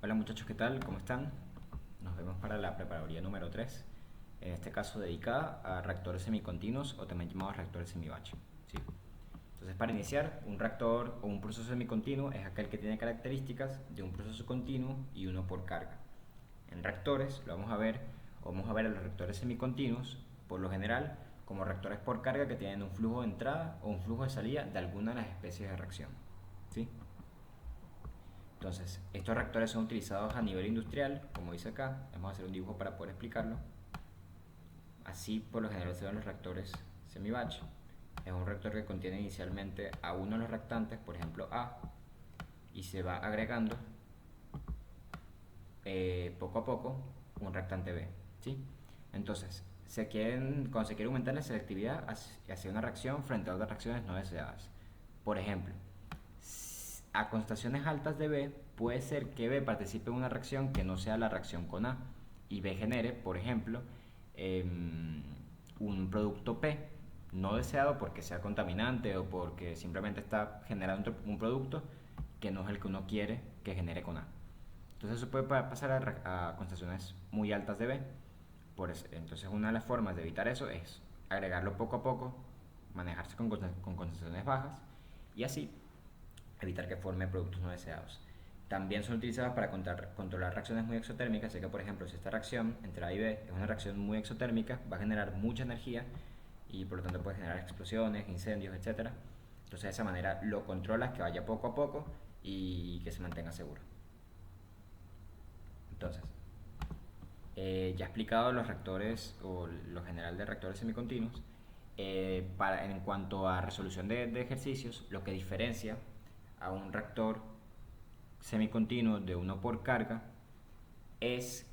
Hola muchachos, ¿qué tal? ¿Cómo están? Nos vemos para la preparatoria número 3, en este caso dedicada a reactores semicontinuos o también llamados reactores semibatch. ¿Sí? Entonces, para iniciar, un reactor o un proceso semicontinuo es aquel que tiene características de un proceso continuo y uno por carga. En reactores, lo vamos a ver a los reactores semicontinuos, por lo general, como reactores por carga que tienen un flujo de entrada o un flujo de salida de alguna de las especies de reacción. ¿Sí? Entonces, estos reactores son utilizados a nivel industrial, como dice acá. Vamos a hacer un dibujo para poder explicarlo. Así, por lo general, se ven los reactores semi-batch. Es un reactor que contiene inicialmente a uno de los reactantes, por ejemplo A, y se va agregando poco a poco un reactante B. ¿Sí? Entonces, cuando se quiere aumentar la selectividad hacia una reacción frente a otras reacciones no deseadas. Por ejemplo, a concentraciones altas de B, puede ser que B participe en una reacción que no sea la reacción con A y B genere, por ejemplo, un producto P no deseado porque sea contaminante o porque simplemente está generando un producto que no es el que uno quiere que genere con A. Entonces eso puede pasar a concentraciones muy altas de B. Entonces una de las formas de evitar eso es agregarlo poco a poco, manejarse con concentraciones bajas y así evitar que forme productos no deseados. También son utilizadas para controlar reacciones muy exotérmicas, ya que por ejemplo si esta reacción entre A y B es una reacción muy exotérmica, va a generar mucha energía y por lo tanto puede generar explosiones, incendios, etcétera. Entonces de esa manera lo controlas, que vaya poco a poco y que se mantenga seguro. Entonces, ya he explicado los reactores o lo general de reactores semicontinuos. En cuanto a resolución de ejercicios, lo que diferencia a un reactor semicontinuo de uno por carga es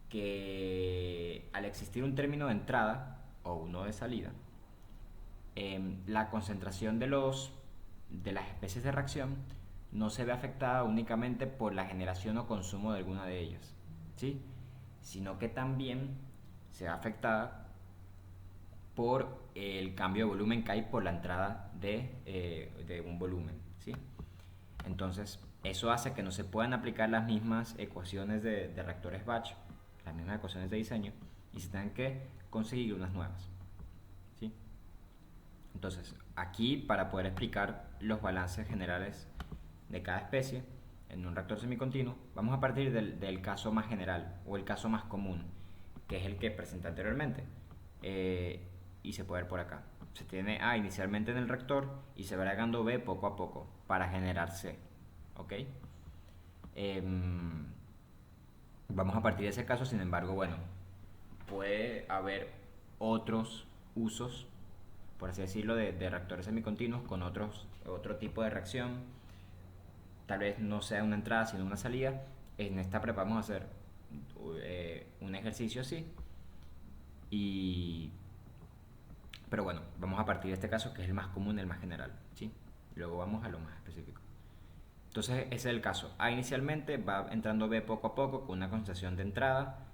que al existir un término de entrada o uno de salida, la concentración de las especies de reacción no se ve afectada únicamente por la generación o consumo de alguna de ellas, ¿sí? Sino que también se ve afectada por el cambio de volumen que hay por la entrada de un volumen, ¿sí? Entonces, eso hace que no se puedan aplicar las mismas ecuaciones de reactores batch, las mismas ecuaciones de diseño, y se tengan que conseguir unas nuevas, ¿sí? Entonces, aquí para poder explicar los balances generales de cada especie en un reactor semicontinuo, vamos a partir del caso más general o el caso más común, que es el que presenté anteriormente. Y se puede ver por acá. Se tiene A inicialmente en el reactor y se va agregando B poco a poco para generar C. ¿Ok? Em, Vamos a partir de ese caso, sin embargo, bueno, puede haber otros usos, por así decirlo, de reactores semicontinuos con otro tipo de reacción. Tal vez no sea una entrada, sino una salida. En esta prepa vamos a hacer un ejercicio así. Y, pero bueno, vamos a partir de este caso que es el más común, el más general. ¿Sí? Luego vamos a lo más específico. Entonces ese es el caso. A inicialmente va entrando B poco a poco con una concentración de entrada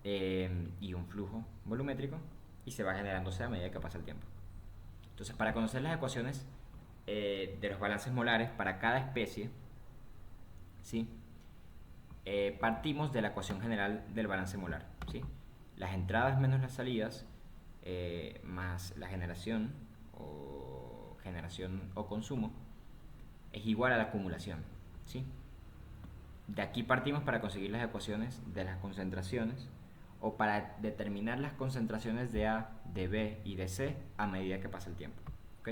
y un flujo volumétrico y se va generándose a medida que pasa el tiempo. Entonces para conocer las ecuaciones de los balances molares para cada especie, ¿sí? Partimos de la ecuación general del balance molar, ¿sí? Las entradas menos las salidas más la generación o consumo es igual a la acumulación, ¿sí? De aquí partimos para conseguir las ecuaciones de las concentraciones o para determinar las concentraciones de A, de B y de C a medida que pasa el tiempo. ¿Ok?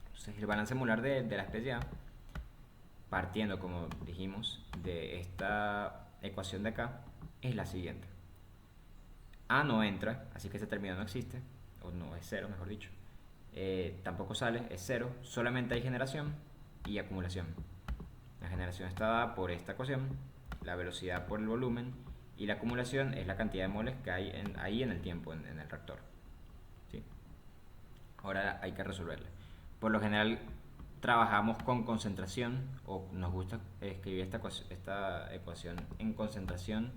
Entonces el balance molar de la especie A, partiendo como dijimos de esta ecuación de acá, es la siguiente. A no entra, así que ese término no existe, o no es cero, mejor dicho. Tampoco sale, es cero, solamente hay generación y acumulación. La generación está dada por esta ecuación, la velocidad por el volumen y la acumulación es la cantidad de moles que hay ahí en el tiempo, en el reactor. ¿Sí? Ahora hay que resolverla. Por lo general trabajamos con concentración o nos gusta escribir esta ecuación en concentración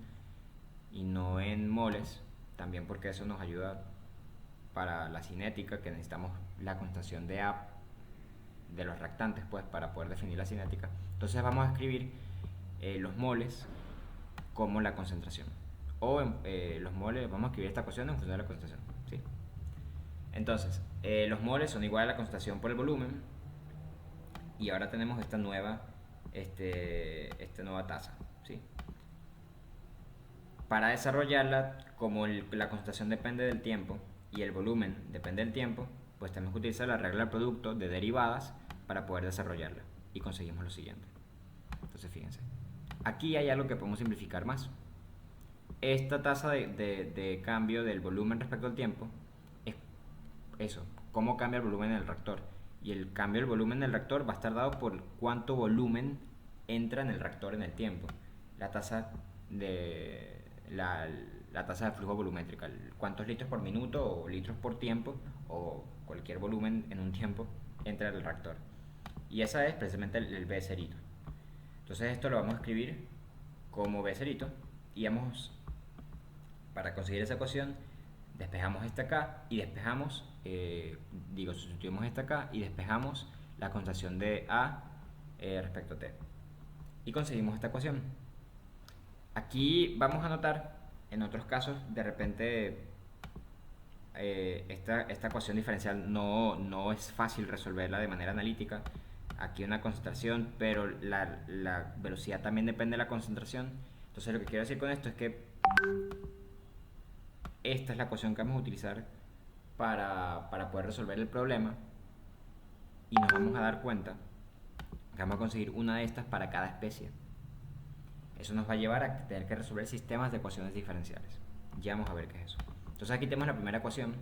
y no en moles, también porque eso nos ayuda para la cinética, que necesitamos la concentración de A de los reactantes pues para poder definir la cinética. Entonces vamos a escribir los moles como la concentración. O los moles, vamos a escribir esta ecuación en función de la concentración. ¿Sí? Entonces, los moles son igual a la concentración por el volumen. Y ahora tenemos esta nueva tasa. ¿Sí? Para desarrollarla, como la concentración depende del tiempo y el volumen depende del tiempo, pues tenemos que utilizar la regla del producto de derivadas para poder desarrollarla. Y conseguimos lo siguiente. Entonces, fíjense. Aquí hay algo que podemos simplificar más. Esta tasa de cambio del volumen respecto al tiempo es eso, cómo cambia el volumen del reactor. Y el cambio del volumen del reactor va a estar dado por cuánto volumen entra en el reactor en el tiempo. La tasa de la tasa de flujo volumétrica, cuántos litros por minuto o litros por tiempo o cualquier volumen en un tiempo entra en el reactor. Y esa es precisamente el B cerito. Entonces esto lo vamos a escribir como B cerito y para conseguir esa ecuación despejamos esta acá y despejamos, sustituimos esta acá y despejamos la concentración de A respecto a T. Y conseguimos esta ecuación. Aquí vamos a notar, en otros casos, de repente esta ecuación diferencial no es fácil resolverla de manera analítica. Aquí una concentración, pero la velocidad también depende de la concentración. Entonces lo que quiero decir con esto es que esta es la ecuación que vamos a utilizar para poder resolver el problema y nos vamos a dar cuenta que vamos a conseguir una de estas para cada especie. Eso nos va a llevar a tener que resolver sistemas de ecuaciones diferenciales. Ya vamos a ver qué es eso. Entonces aquí tenemos la primera ecuación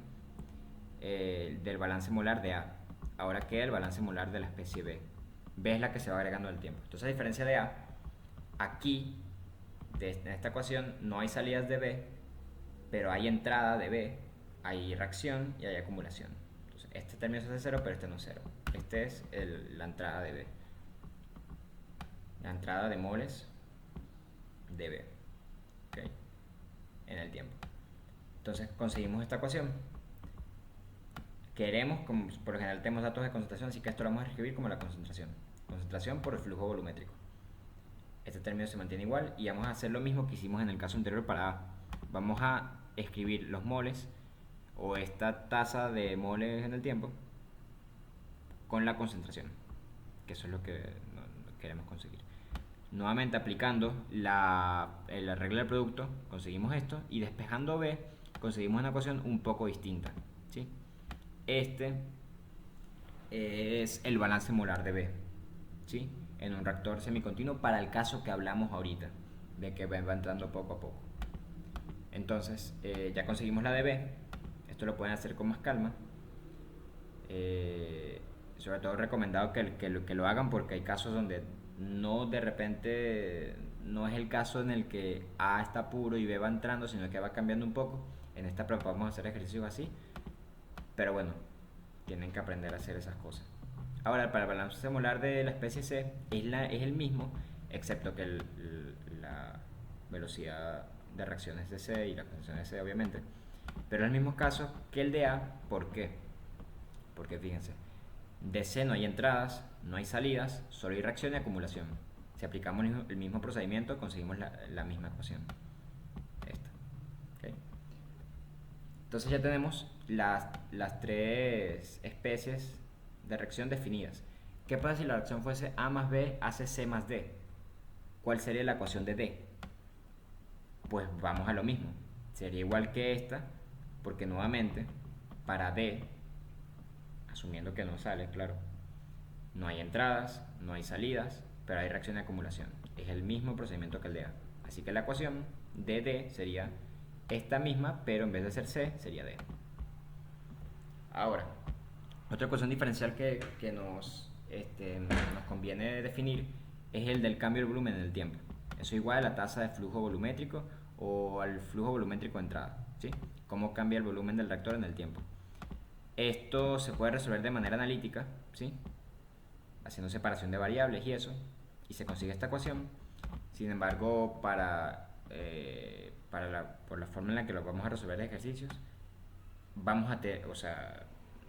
del balance molar de A. Ahora queda el balance molar de la especie B. B es la que se va agregando al tiempo. Entonces a diferencia de A, aquí en esta ecuación no hay salidas de B, pero hay entrada de B, hay reacción y hay acumulación. Entonces, este término se hace cero, pero este no es cero. Este es la entrada de B. La entrada de moles de B. ¿Okay? En el tiempo. Entonces, conseguimos esta ecuación. Queremos, como por lo general tenemos datos de concentración, así que esto lo vamos a escribir como la concentración. Concentración por el flujo volumétrico. Este término se mantiene igual y vamos a hacer lo mismo que hicimos en el caso anterior para A. Vamos a escribir los moles o esta tasa de moles en el tiempo con la concentración, que eso es lo que queremos conseguir. Nuevamente aplicando la regla del producto conseguimos esto y despejando B conseguimos una ecuación un poco distinta. ¿Sí? Este es el balance molar de B, ¿sí? En un reactor semicontinuo para el caso que hablamos ahorita, de que va entrando poco a poco. Entonces, ya conseguimos la de B. Esto lo pueden hacer con más calma. Sobre todo recomendado que lo hagan porque hay casos donde de repente no es el caso en el que A está puro y B va entrando, sino que va cambiando un poco. En esta prueba vamos a hacer ejercicios así. Pero bueno, tienen que aprender a hacer esas cosas. Ahora, para el balance molar de la especie C es el mismo, excepto que la velocidad de reacciones de C y la concentración de C, obviamente. Pero es el mismo caso que el de A. ¿Por qué? Porque fíjense, de C no hay entradas, no hay salidas, solo hay reacción y acumulación. Si aplicamos el mismo procedimiento, conseguimos la misma ecuación. Esta. ¿Okay? Entonces ya tenemos las tres especies de reacción definidas. ¿Qué pasa si la reacción fuese A más B hace C más D? ¿Cuál sería la ecuación de D? Pues vamos a lo mismo. Sería igual que esta, porque nuevamente, para D, asumiendo que no sale, claro, no hay entradas, no hay salidas, pero hay reacción de acumulación. Es el mismo procedimiento que el de A. Así que la ecuación de D sería esta misma, pero en vez de ser C, sería D. Ahora, otra ecuación diferencial que nos conviene definir es el del cambio del volumen en el tiempo. Eso es igual a la tasa de flujo volumétrico o al flujo volumétrico de entrada. ¿Sí? Cómo cambia el volumen del reactor en el tiempo. Esto se puede resolver de manera analítica, ¿sí? Haciendo separación de variables y eso, y se consigue esta ecuación. Sin embargo, por la forma en la que lo vamos a resolver los ejercicios,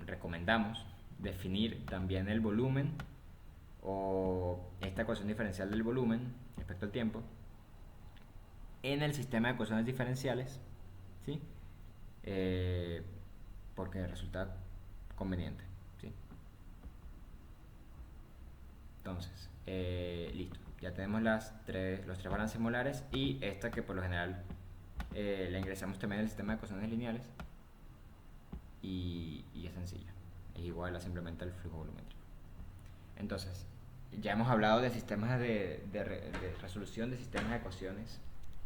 recomendamos definir también el volumen o esta ecuación diferencial del volumen respecto al tiempo en el sistema de ecuaciones diferenciales, ¿sí? Eh, porque resulta conveniente, ¿sí? Entonces, listo. Ya tenemos los tres balances molares y esta que por lo general la ingresamos también en el sistema de ecuaciones lineales y es sencilla. Es igual a simplemente el flujo volumétrico. Entonces, ya hemos hablado de sistemas de resolución de sistemas de ecuaciones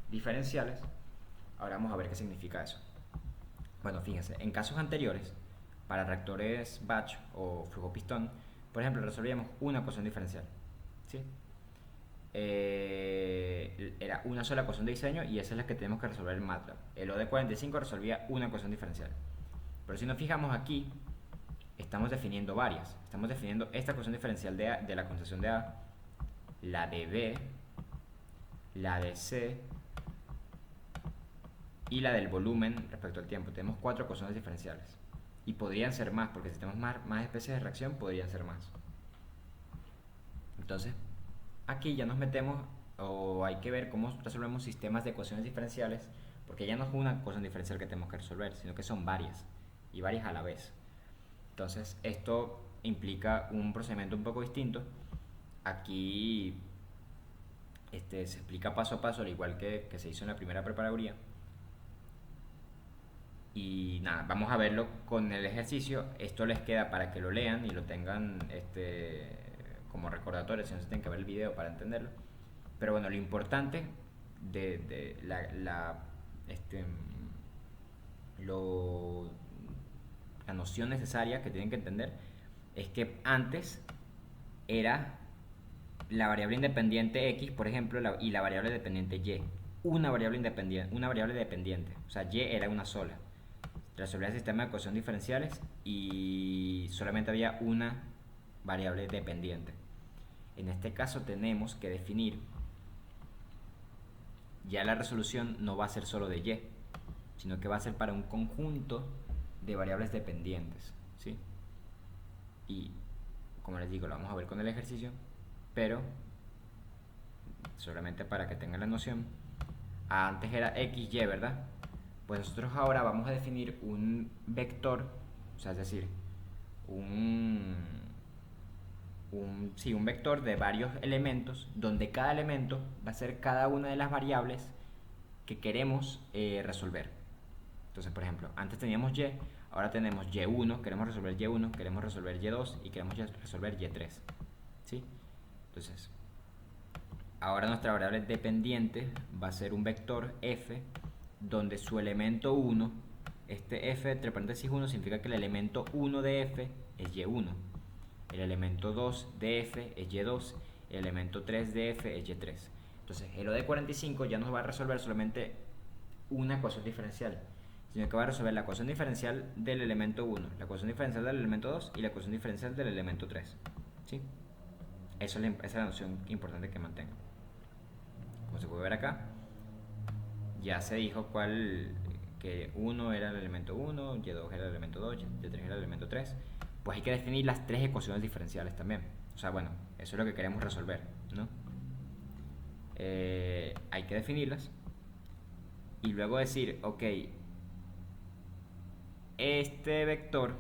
diferenciales. Ahora vamos a ver qué significa eso. Bueno, fíjense, en casos anteriores, para reactores batch o flujo pistón, por ejemplo, resolvíamos una ecuación diferencial, ¿sí? Era una sola ecuación de diseño y esa es la que tenemos que resolver en MATLAB. El OD45 resolvía una ecuación diferencial. Pero si nos fijamos aquí, estamos definiendo varias. Estamos definiendo esta ecuación diferencial de la concentración de A, la de B, la de C y la del volumen respecto al tiempo. Tenemos 4 ecuaciones diferenciales. Y podrían ser más, porque si tenemos más especies de reacción, podrían ser más. Entonces, aquí ya nos metemos, o hay que ver cómo resolvemos sistemas de ecuaciones diferenciales, porque ya no es una ecuación diferencial que tenemos que resolver, sino que son varias, y varias a la vez. Entonces, esto implica un procedimiento un poco distinto. Aquí se explica paso a paso, al igual que se hizo en la primera preparaduría. Y nada, vamos a verlo con el ejercicio. Esto les queda para que lo lean y lo tengan como recordatorio, si no se tienen que ver el video para entenderlo. Pero bueno, lo importante de la noción necesaria que tienen que entender es que antes era la variable independiente x, por ejemplo, y la variable dependiente y. Una variable dependiente. O sea, y era una sola. Resolvía el sistema de ecuaciones diferenciales y solamente había una variable dependiente. En este caso tenemos que definir, ya la resolución no va a ser solo de y, sino que va a ser para un conjunto de variables dependientes, ¿sí? Y como les digo, lo vamos a ver con el ejercicio, pero solamente para que tengan la noción, antes era x, y, ¿verdad? Pues nosotros ahora vamos a definir un vector, o sea, es decir, un vector de varios elementos, donde cada elemento va a ser cada una de las variables que queremos resolver. Entonces, por ejemplo, antes teníamos y, ahora tenemos y1, queremos resolver y1, queremos resolver y2 y queremos resolver y3. ¿Sí? Entonces, ahora nuestra variable dependiente va a ser un vector f, donde su elemento 1, este f entre paréntesis 1 significa que el elemento 1 de f es y1, el elemento 2 de f es y2, el elemento 3 de f es y3. Entonces el OD45 ya nos va a resolver solamente una ecuación diferencial, sino que va a resolver la ecuación diferencial del elemento 1, la ecuación diferencial del elemento 2 y la ecuación diferencial del elemento 3. ¿Sí? Esa es la noción importante que mantengo. Como se puede ver acá, ya se dijo que 1 era el elemento 1, y2 era el elemento 2, y3 era el elemento 3. Pues hay que definir las tres ecuaciones diferenciales también. O sea, bueno, eso es lo que queremos resolver, ¿no? Hay que definirlas y luego decir, ok, este vector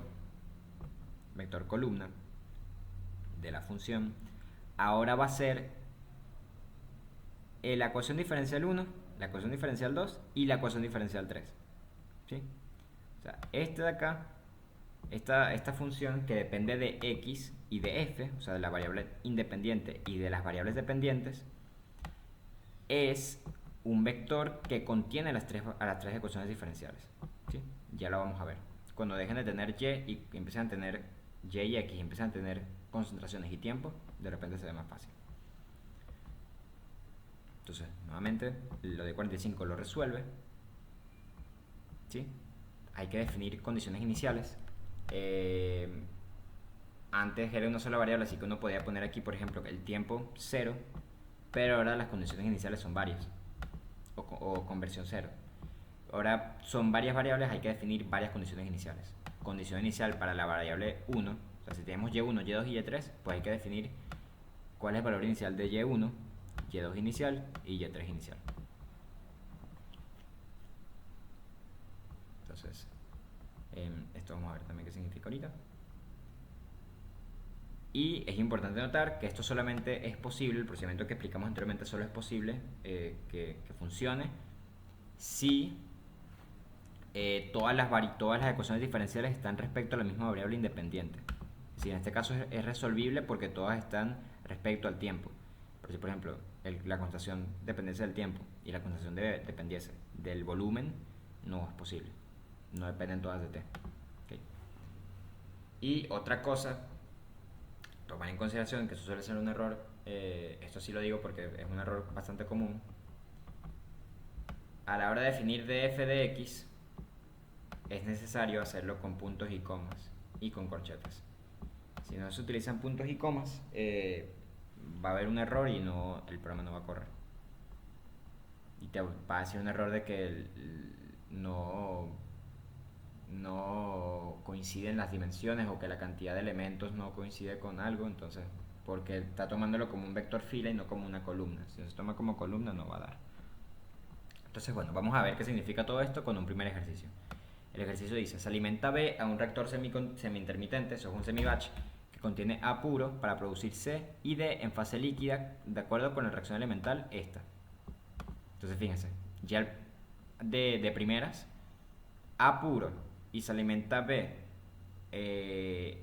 columna de la función, ahora va a ser la ecuación diferencial 1, la ecuación diferencial 2 y la ecuación diferencial 3. ¿Sí? O sea, este de acá, esta función que depende de x y de f, o sea, de la variable independiente y de las variables dependientes, es un vector que contiene a las tres ecuaciones diferenciales. ¿Sí? Ya lo vamos a ver. Cuando dejen de tener y empiecen a tener y x y empiezan a tener concentraciones y tiempo, de repente se ve más fácil. Entonces, nuevamente, lo de 45 lo resuelve. ¿Sí? Hay que definir condiciones iniciales. Antes era una sola variable, así que uno podía poner aquí, por ejemplo, el tiempo 0, pero ahora las condiciones iniciales son varias, o conversión 0. Ahora son varias variables, hay que definir varias condiciones iniciales. Condición inicial para la variable 1, o sea, si tenemos y1, y2 y y3, pues hay que definir cuál es el valor inicial de y1, y2 inicial y y3 inicial. Entonces, esto vamos a ver también qué significa ahorita. Y es importante notar que esto solamente es posible, el procedimiento que explicamos anteriormente solo es posible que funcione si todas las ecuaciones diferenciales están respecto a la misma variable independiente. Si en este caso es resolvible porque todas están respecto al tiempo. Por si, por ejemplo, la constatación dependencia del tiempo y la constatación de dependencia del volumen no es posible. No dependen todas de t. ¿Okay? Y otra cosa, tomar en consideración que eso suele ser un error, esto sí lo digo porque es un error bastante común. A la hora de definir df de x, es necesario hacerlo con puntos y comas y con corchetes. Si no se utilizan puntos y comas, va a haber un error y el programa no va a correr. Y te va a decir un error de que no coinciden las dimensiones o que la cantidad de elementos no coincide con algo, entonces, porque está tomándolo como un vector fila y no como una columna. Si se toma como columna no va a dar. Entonces, bueno, vamos a ver qué significa todo esto con un primer ejercicio. El ejercicio dice, se alimenta B a un reactor semi-intermitente, eso es un semi-batch, que contiene A puro para producir C y D en fase líquida, de acuerdo con la reacción elemental esta. Entonces, fíjense, ya de primeras, A puro y se alimenta B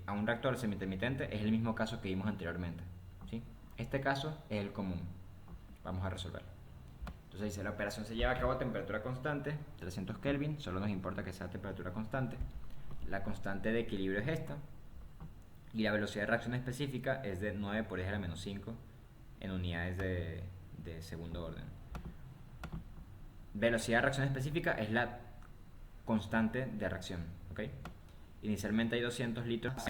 a un reactor semi-intermitente es el mismo caso que vimos anteriormente, ¿sí? Este caso es el común. Vamos a resolverlo. Entonces dice, la operación se lleva a cabo a temperatura constante, 300 Kelvin, solo nos importa que sea temperatura constante. La constante de equilibrio es esta. Y la velocidad de reacción específica es de 9 por 10 a la menos 5 en unidades de segundo orden. Velocidad de reacción específica es la constante de reacción, ¿ok? Inicialmente hay 200 litros de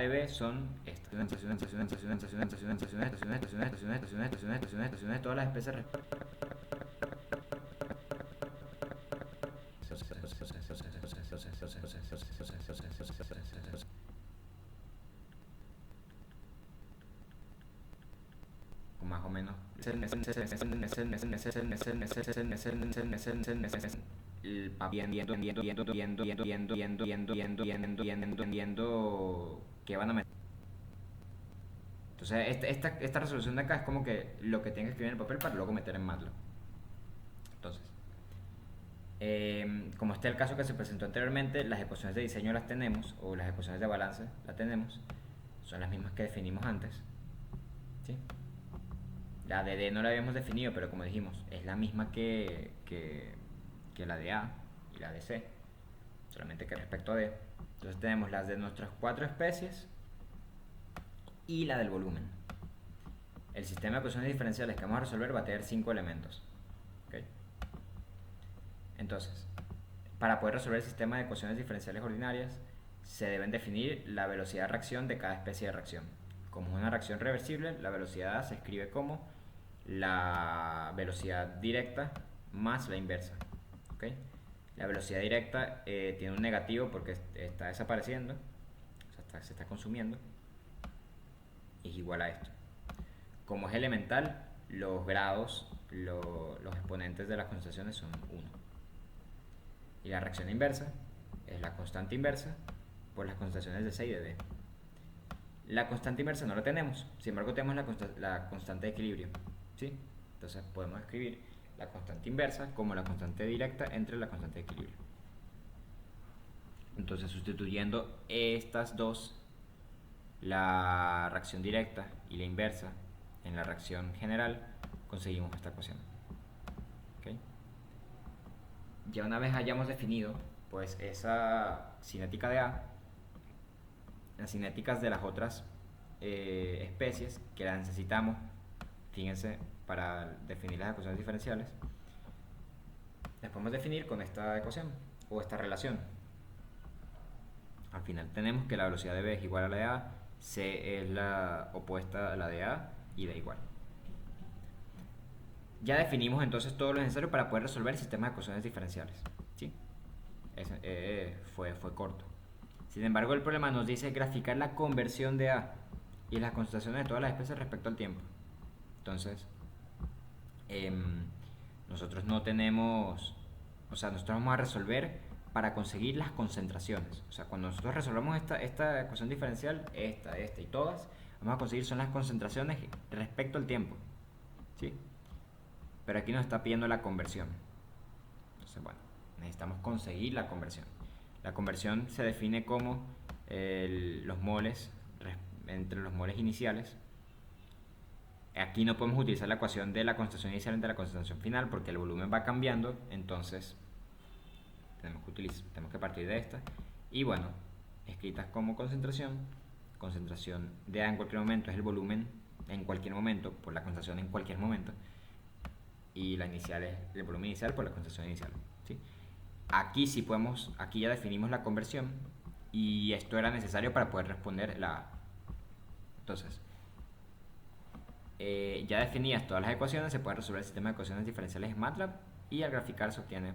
B son estaciones, todas las especies más o menos que van a meter. Entonces, esta resolución de acá es como que lo que tienes que escribir en el papel para luego meter en MATLAB. Entonces, como está el caso que se presentó anteriormente, las ecuaciones de diseño las tenemos, o las ecuaciones de balance las tenemos, son las mismas que definimos antes, ¿sí? La de D no la habíamos definido, pero como dijimos, es la misma que la de A y la de C, solamente que respecto a D. Entonces tenemos las de nuestras 4 especies y la del volumen. El sistema de ecuaciones diferenciales que vamos a resolver va a tener 5 elementos. ¿Okay? Entonces, para poder resolver el sistema de ecuaciones diferenciales ordinarias, se deben definir la velocidad de reacción de cada especie de reacción. Como es una reacción reversible, la velocidad se escribe como la velocidad directa más la inversa. ¿Okay? La velocidad directa tiene un negativo porque está desapareciendo, o sea, se está consumiendo, y es igual a esto. Como es elemental, los grados, los exponentes de las concentraciones son 1. Y la reacción inversa es la constante inversa por las concentraciones de C y de D. La constante inversa no la tenemos, sin embargo tenemos la constante de equilibrio, ¿sí? Entonces podemos escribir la constante inversa como la constante directa entre la constante de equilibrio. Entonces, sustituyendo estas dos, la reacción directa y la inversa, en la reacción general, conseguimos esta ecuación. ¿Okay? Ya una vez hayamos definido pues esa cinética de A, las cinéticas de las otras especies que las necesitamos, fíjense, para definir las ecuaciones diferenciales, las podemos definir con esta ecuación o esta relación. Al final tenemos que la velocidad de B es igual a la de A, C es la opuesta a la de A y da igual. Ya definimos entonces todo lo necesario para poder resolver el sistema de ecuaciones diferenciales, ¿sí? fue corto. Sin embargo, el problema nos dice graficar la conversión de A y las concentraciones de todas las especies respecto al tiempo. Entonces, nosotros no tenemos, o sea, nosotros vamos a resolver para conseguir las concentraciones. O sea, cuando nosotros resolvemos esta ecuación diferencial, esta y todas, vamos a conseguir son las concentraciones respecto al tiempo. ¿Sí? Pero aquí nos está pidiendo la conversión. Entonces, bueno, necesitamos conseguir la conversión. La conversión se define como los moles entre los moles iniciales. Aquí no podemos utilizar la ecuación de la concentración inicial entre la concentración final porque el volumen va cambiando, entonces tenemos que partir de esta. Y bueno, escritas como concentración de A en cualquier momento es el volumen en cualquier momento por la concentración en cualquier momento, y la inicial es el volumen inicial por la concentración inicial. ¿Sí? Aquí sí podemos, aquí ya definimos la conversión y esto era necesario para poder responder la A. Entonces, ya definidas todas las ecuaciones, se puede resolver el sistema de ecuaciones diferenciales en MATLAB y al graficar se obtiene,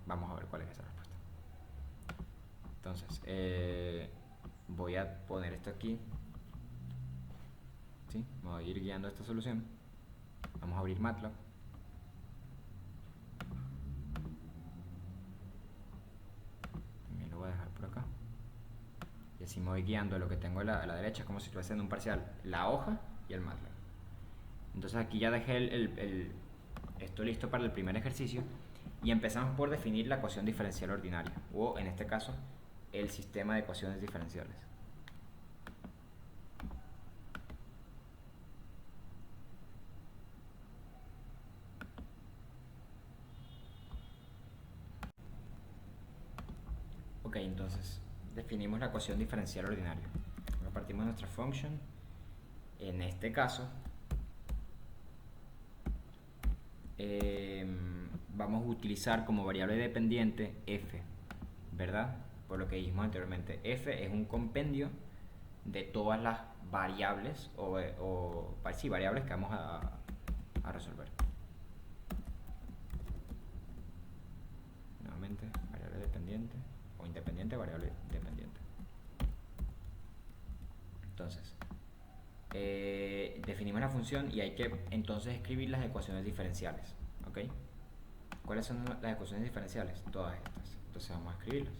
vamos a ver cuál es esa respuesta. Entonces, voy a poner esto aquí. ¿Sí? Me voy a ir guiando esta solución. Vamos a abrir MATLAB. También lo voy a dejar por acá. Y así me voy guiando lo que tengo a la derecha, como si estuviese en un parcial, la hoja y el MATLAB. Entonces aquí ya dejé esto listo para el primer ejercicio y empezamos por definir la ecuación diferencial ordinaria, o en este caso, el sistema de ecuaciones diferenciales. Ok, entonces definimos la ecuación diferencial ordinaria. Ahora partimos de nuestra function. En este caso, vamos a utilizar como variable dependiente f, ¿verdad? Por lo que dijimos anteriormente, f es un compendio de todas las variables sí, variables que vamos a resolver. Nuevamente, variable dependiente o independiente, variable dependiente. Entonces, definimos la función y hay que entonces escribir las ecuaciones diferenciales. ¿Ok? ¿Cuáles son las ecuaciones diferenciales? Todas estas. Entonces vamos a escribirlas.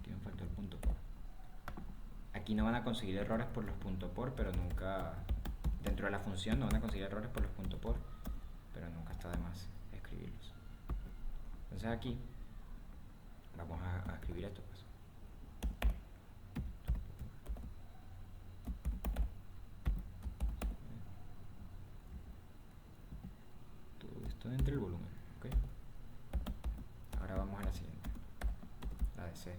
Tiene un factor punto por. Aquí no van a conseguir errores por los puntos por, pero nunca, dentro de la función no van a conseguir errores por los puntos por, pero nunca está de más escribirlos. Entonces aquí vamos a escribir esto, pues. Todo esto dentro del volumen, ¿ok? Ahora vamos a la siguiente, la de C.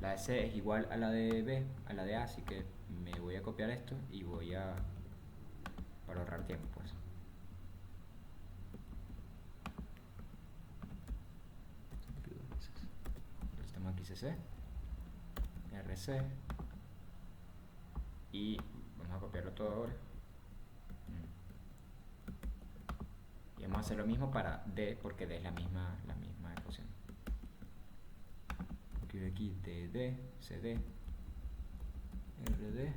La de C es igual a la de B, a la de A, así que me voy a copiar esto y voy a, para ahorrar tiempo, pues. Entonces tenemos aquí CC, RC, y vamos a copiarlo todo ahora. Y vamos a hacer lo mismo para D, porque D es la misma ecuación. Escribo aquí DD, CD, RD,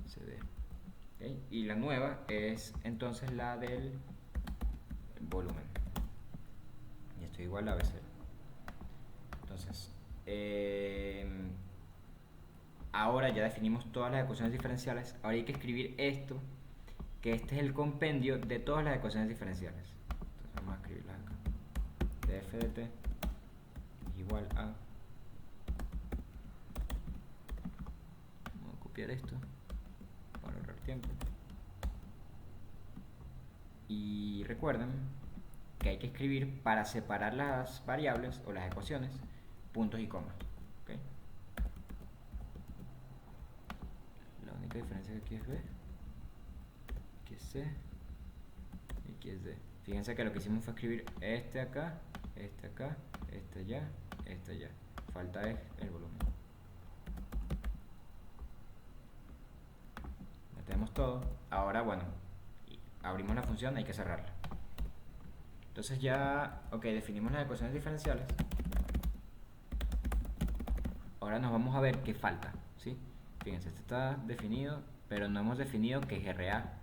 CD. ¿Okay? Y la nueva es entonces la del volumen. Y esto es igual a ABC. Entonces, ahora ya definimos todas las ecuaciones diferenciales. Ahora hay que escribir esto, que este es el compendio de todas las ecuaciones diferenciales. Entonces vamos a escribirlas acá. df de t es igual a... Vamos a copiar esto para ahorrar tiempo. Y recuerden que hay que escribir, para separar las variables o las ecuaciones, puntos y comas. ¿Okay? La única diferencia que aquí es B, aquí es C y aquí es D. Fíjense que lo que hicimos fue escribir este acá, este acá, este allá, este allá. Falta es el volumen. Ya tenemos todo. Ahora, bueno, abrimos la función, hay que cerrarla. Entonces ya, ok, definimos las ecuaciones diferenciales. Ahora nos vamos a ver qué falta, ¿sí? Fíjense, esto está definido, pero no hemos definido qué es RA.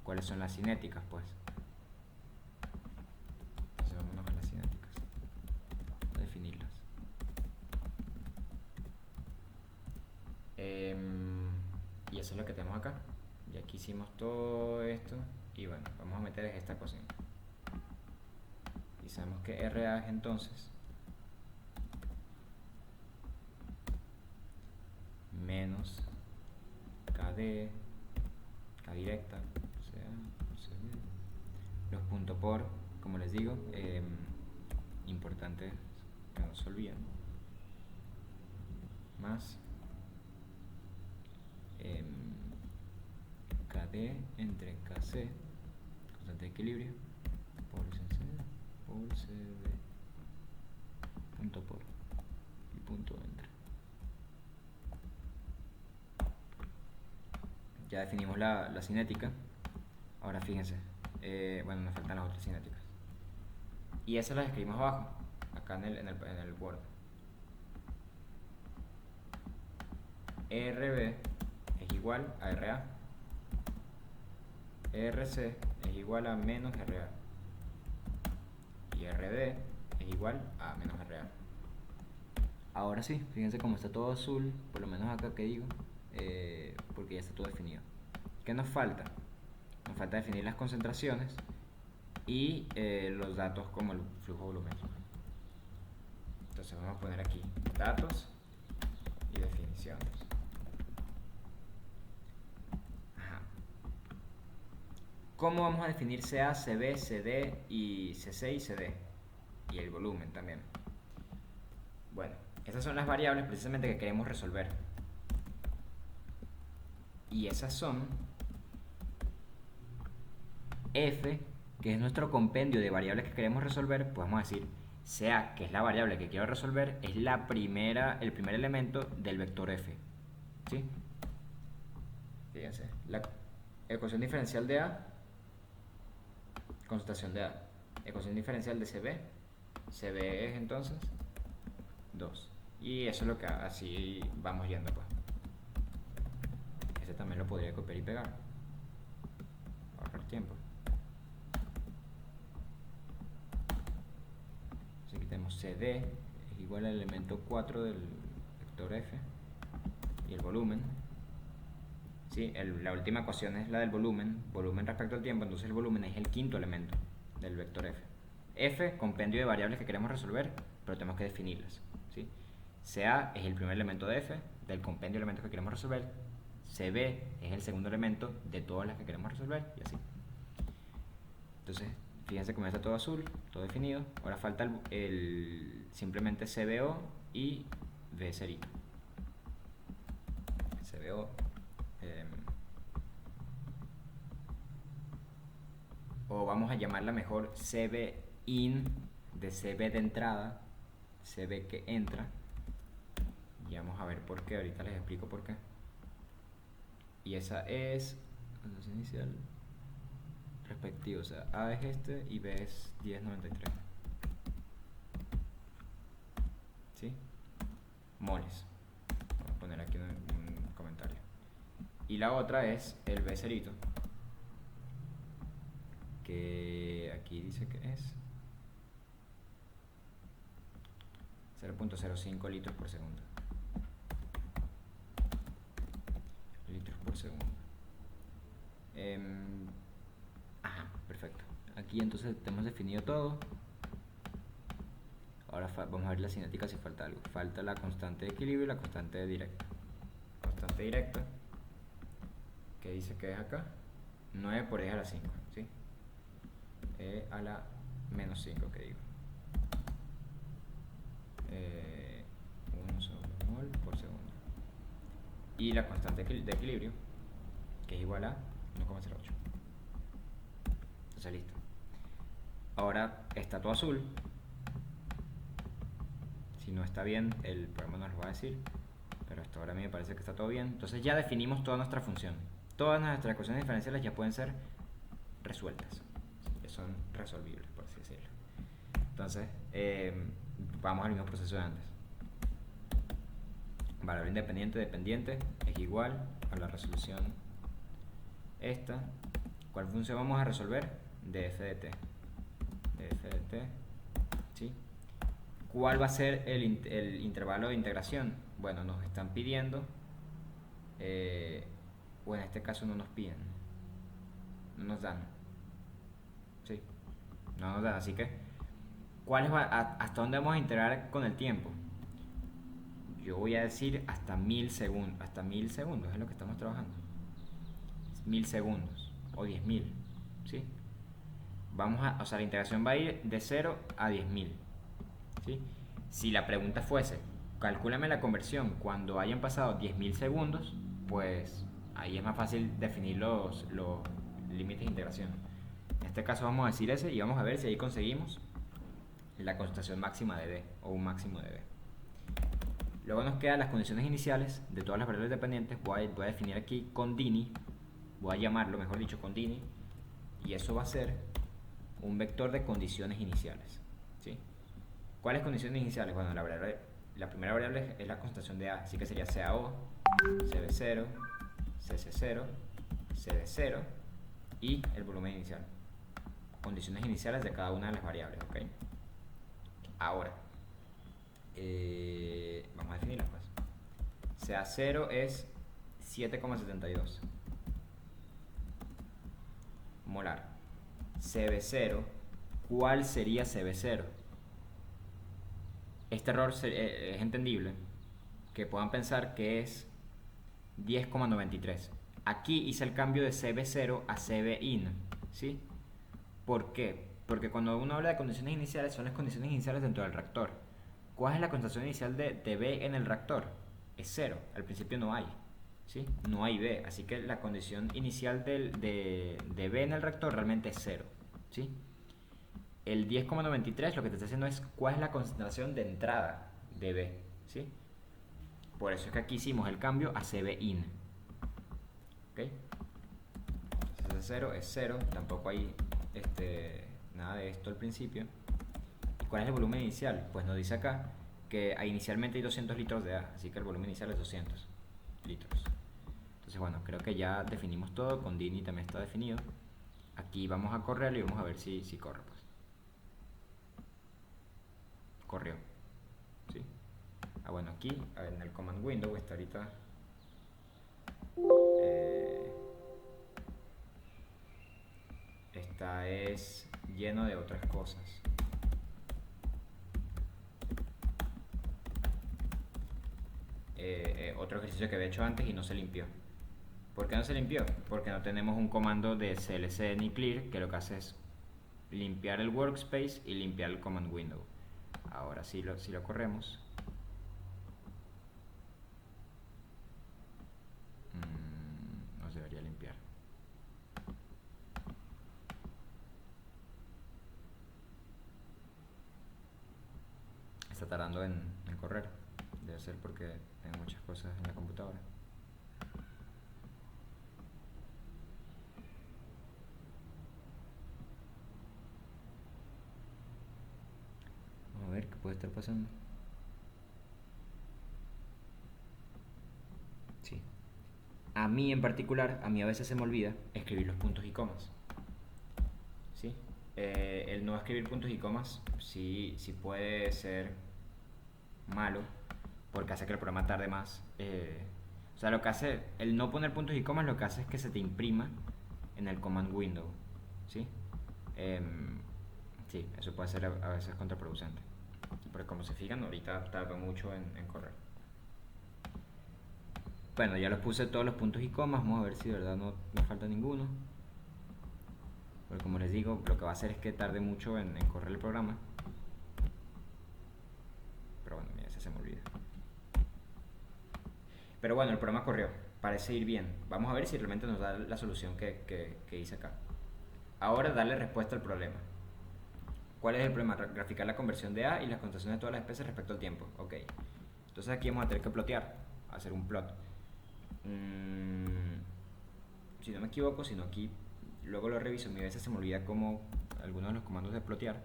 ¿Cuáles son las cinéticas, pues? Entonces vámonos a las cinéticas. A definirlas. Y eso es lo que tenemos acá. Y aquí hicimos todo esto. Y bueno, vamos a meter esta ecuación. Y sabemos que RA es entonces menos KD, K directa, o sea, los puntos por, como les digo, importante que no se olviden, más KD entre KC, constante de equilibrio, por CC, por CB, punto por y punto entre. Ya definimos la cinética. Ahora fíjense, bueno, nos faltan las otras cinéticas. Y esas las escribimos abajo, acá en el Word. RB es igual a RA. RC es igual a menos RA. Y RD es igual a menos RA. Ahora sí, fíjense cómo está todo azul, por lo menos acá que digo, porque ya está todo definido. ¿Qué nos falta? Nos falta definir las concentraciones y los datos como el flujo volumétrico. Entonces vamos a poner aquí datos y definiciones. Ajá. ¿Cómo vamos a definir CA, CB, CD y CC y CD? Y el volumen también. Bueno, esas son las variables precisamente que queremos resolver. Y esas son f, que es nuestro compendio de variables que queremos resolver, pues vamos a decir CA, que es la variable que quiero resolver, es el primer elemento del vector f. ¿Sí? Fíjense, la ecuación diferencial de A, constatación de A, ecuación diferencial de CB, CB es entonces 2. Y eso es lo que así vamos yendo, pues. Ese también lo podría copiar y pegar, ahorrar tiempo. Así que tenemos CD es igual al elemento 4 del vector f y el volumen. ¿Sí? La última ecuación es la del volumen respecto al tiempo, entonces el volumen es el quinto elemento del vector f. F, compendio de variables que queremos resolver, pero tenemos que definirlas. ¿Sí? CA es el primer elemento de f, del compendio de elementos que queremos resolver. CB es el segundo elemento de todas las que queremos resolver, y así. Entonces, fíjense cómo está todo azul, todo definido. Ahora falta simplemente CBO y V cerito. CBO. O vamos a llamarla mejor CB in, de CB de entrada, CB que entra. Y vamos a ver por qué, ahorita les explico por qué. Y esa es la inicial respectivo, o sea, A es este y B es 1093. ¿Sí? Moles. Vamos a poner aquí un comentario. Y la otra es el B cerito, que aquí dice que es 0.05 litros por segundo. Litros por segundo. Ajá, perfecto. Aquí entonces tenemos definido todo. Ahora vamos a ver la cinética si falta algo. Falta la constante de equilibrio y la constante directa. Constante directa, que dice que es acá, 9 por e a la 5, ¿sí? E a la menos 5, que digo. 1 sobre mol por segundo. Y la constante de equilibrio, que es igual a 1,08. Entonces listo. Ahora está todo azul. Si no está bien, el programa nos lo va a decir. Pero hasta ahora a mí me parece que está todo bien. Entonces ya definimos toda nuestra función. Todas nuestras ecuaciones diferenciales ya pueden ser resueltas. Ya son resolvibles, por así decirlo. Entonces, vamos al mismo proceso de antes. Variable independiente, dependiente, es igual a la resolución esta. ¿Cuál función vamos a resolver? Df de t. Df de t, ¿sí? ¿Cuál va a ser el intervalo de integración? Bueno, nos están pidiendo, o en este caso no nos piden, no nos dan, ¿sí? No nos dan, así que, ¿hasta dónde vamos a integrar con el tiempo? Yo voy a decir hasta 1000 segundos, hasta 1000 segundos es lo que estamos trabajando. 1000 segundos o 10.000, ¿sí? O sea, la integración va a ir de 0 a 10.000, ¿sí? Si la pregunta fuese, calcúlame la conversión cuando hayan pasado 10.000 segundos, pues ahí es más fácil definir los límites de integración. En este caso vamos a decir ese y vamos a ver si ahí conseguimos la concentración máxima de D o un máximo de D. Luego nos quedan las condiciones iniciales de todas las variables dependientes. Voy a definir aquí con Dini, voy a llamarlo, mejor dicho, con Dini, y eso va a ser un vector de condiciones iniciales, ¿sí? ¿Cuáles condiciones iniciales? Bueno, la primera variable es la concentración de A, así que sería CaO, CB0, CC0, CD0 y el volumen inicial. Condiciones iniciales de cada una de las variables, ¿ok? Ahora, vamos a definirlas pues. CA0 es 7,72 molar. CB0, ¿cuál sería CB0? Este error es entendible, que puedan pensar que es 10,93. Aquí hice el cambio de CB0 a CBIN, ¿sí? ¿Por qué? Porque cuando uno habla de condiciones iniciales, son las condiciones iniciales dentro del reactor. ¿Cuál es la concentración inicial de B en el reactor? Es 0, al principio no hay, ¿sí? No hay B, así que la condición inicial de B en el reactor realmente es 0, ¿sí? El 10,93 lo que te está diciendo es cuál es la concentración de entrada de B, ¿sí? Por eso es que aquí hicimos el cambio a CBIN, ¿ok? Entonces 0 es 0, tampoco hay nada de esto al principio. ¿Cuál es el volumen inicial? Pues nos dice acá que inicialmente hay 200 litros de A, así que el volumen inicial es 200 litros. Entonces bueno, creo que ya definimos todo, con Dini también está definido. Aquí vamos a correrlo y vamos a ver si corre pues. Corrió, ¿sí? Bueno, aquí en el command window está ahorita esta es lleno de otras cosas. Otro ejercicio que había hecho antes y no se limpió. ¿Por qué no se limpió? Porque no tenemos un comando de clc ni clear que lo que hace es limpiar el workspace y limpiar el command window. Ahora si lo corremos, nos debería limpiar. Está tardando en correr. Debe ser porque tengo muchas cosas en la computadora. Vamos a ver qué puede estar pasando. Sí. A mí en particular, a mí a veces se me olvida escribir los puntos y comas, ¿sí? El no escribir puntos y comas sí puede ser malo porque hace que el programa tarde más. O sea, lo que hace el no poner puntos y comas, lo que hace es que se te imprima en el command window, ¿sí? Sí, eso puede ser a veces contraproducente, porque como se fijan ahorita tarda mucho en correr. Bueno, ya los puse todos los puntos y comas, vamos a ver si de verdad no me falta ninguno. Porque como les digo, lo que va a hacer es que tarde mucho en correr el programa. Pero bueno, mira, ese se me olvida. Pero bueno, el programa corrió, parece ir bien. Vamos a ver si realmente nos da la solución que hice acá. Ahora darle respuesta al problema. ¿Cuál es el problema? Graficar la conversión de A y las concentraciones de todas las especies respecto al tiempo. Ok. Entonces aquí vamos a tener que plotear, hacer un plot. Si no me equivoco, sino aquí luego lo reviso, a veces se me olvida como algunos de los comandos de plotear.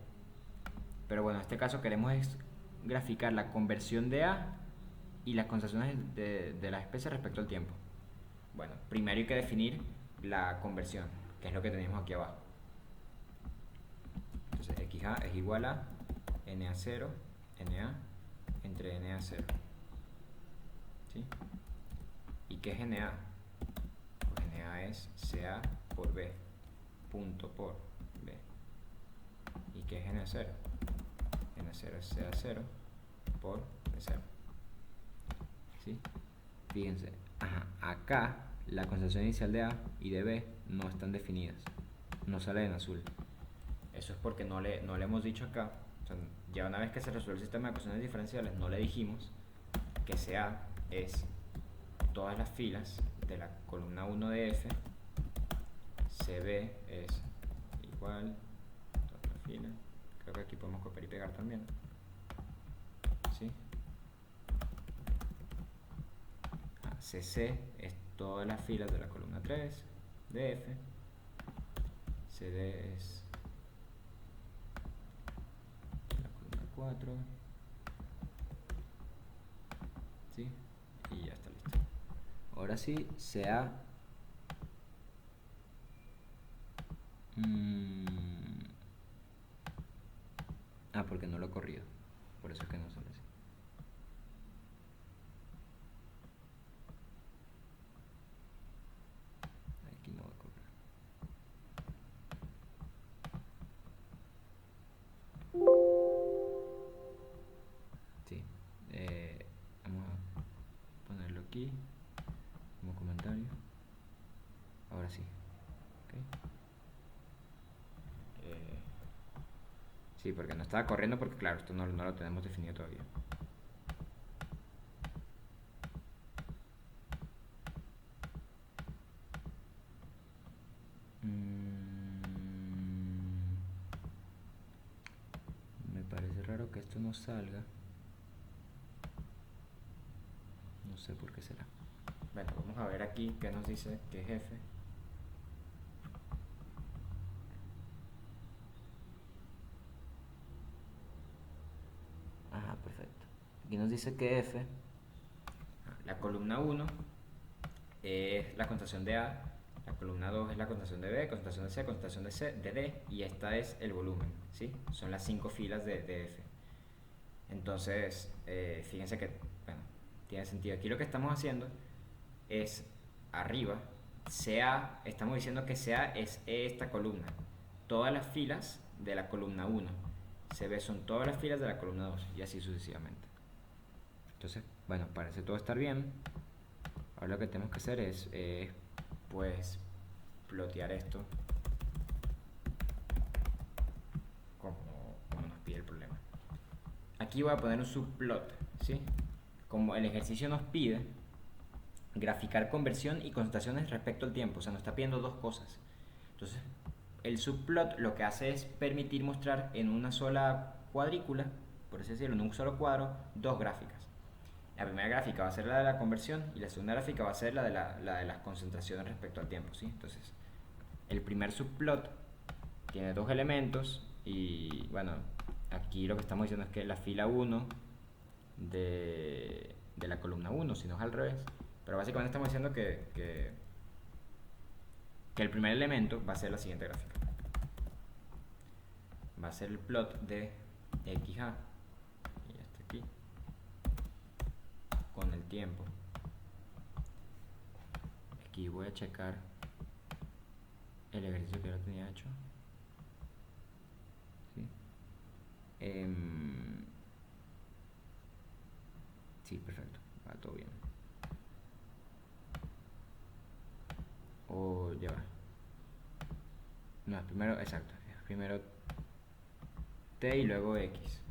Pero bueno, en este caso queremos es graficar la conversión de A y las concentraciones de las especies respecto al tiempo. Bueno, primero hay que definir la conversión, que es lo que tenemos aquí abajo. Entonces xA es igual a NA0, NA entre NA0. ¿Sí? ¿Y qué es NA? Pues NA es CA por B, punto por B. ¿Y qué es NA0? NA0 es CA0 por B0. ¿Sí? Fíjense, acá la concentración inicial de A y de B no están definidas, no sale en azul. Eso es porque no le hemos dicho acá, o sea, ya una vez que se resuelve el sistema de ecuaciones diferenciales, no le dijimos que CA es todas las filas de la columna 1 de F, CB es igual todas las filas, creo que aquí podemos copiar y pegar también, ¿sí? CC es todas las filas de la columna 3 de F, CD es la columna 4, ¿sí? Y ya está listo. Ahora sí, CA porque no lo he corrido, por eso es que no sale así. Aquí no va a correr. Sí, vamos a ponerlo aquí como comentario. Ahora sí. Okay. Sí, porque no estaba corriendo porque claro, esto no lo tenemos definido todavía. Me parece raro que esto no salga. No sé por qué será. Bueno, vamos a ver aquí qué nos dice que es F. Perfecto. Aquí nos dice que F, la columna 1 es la concentración de A, la columna 2 es la concentración de B, concentración de C, concentración de D, y esta es el volumen, ¿sí? Son las 5 filas de F. Entonces, fíjense que, bueno, tiene sentido. Aquí lo que estamos haciendo es arriba, CA, estamos diciendo que CA es esta columna, todas las filas de la columna 1. CB son todas las filas de la columna 2 y así sucesivamente. Entonces, bueno, parece todo estar bien. Ahora lo que tenemos que hacer es, pues, plotear esto como nos pide el problema. Aquí voy a poner un subplot, ¿sí? Como el ejercicio nos pide graficar conversión y concentraciones respecto al tiempo, o sea, nos está pidiendo dos cosas. Entonces, el subplot lo que hace es permitir mostrar en una sola cuadrícula, por así decirlo, en un solo cuadro, dos gráficas. La primera gráfica va a ser la de la conversión y la segunda gráfica va a ser la de las concentraciones respecto al tiempo, ¿sí? Entonces, el primer subplot tiene dos elementos y, bueno, aquí lo que estamos diciendo es que la fila 1 de la columna 1, si no es al revés, pero básicamente estamos diciendo que el primer elemento va a ser la siguiente gráfica. Va a ser el plot de XA, y está aquí, con el tiempo. Aquí voy a checar el ejercicio que ya tenía hecho. ¿Sí? Sí, perfecto, va todo bien. O ya va. No, primero, exacto, primero T y luego X.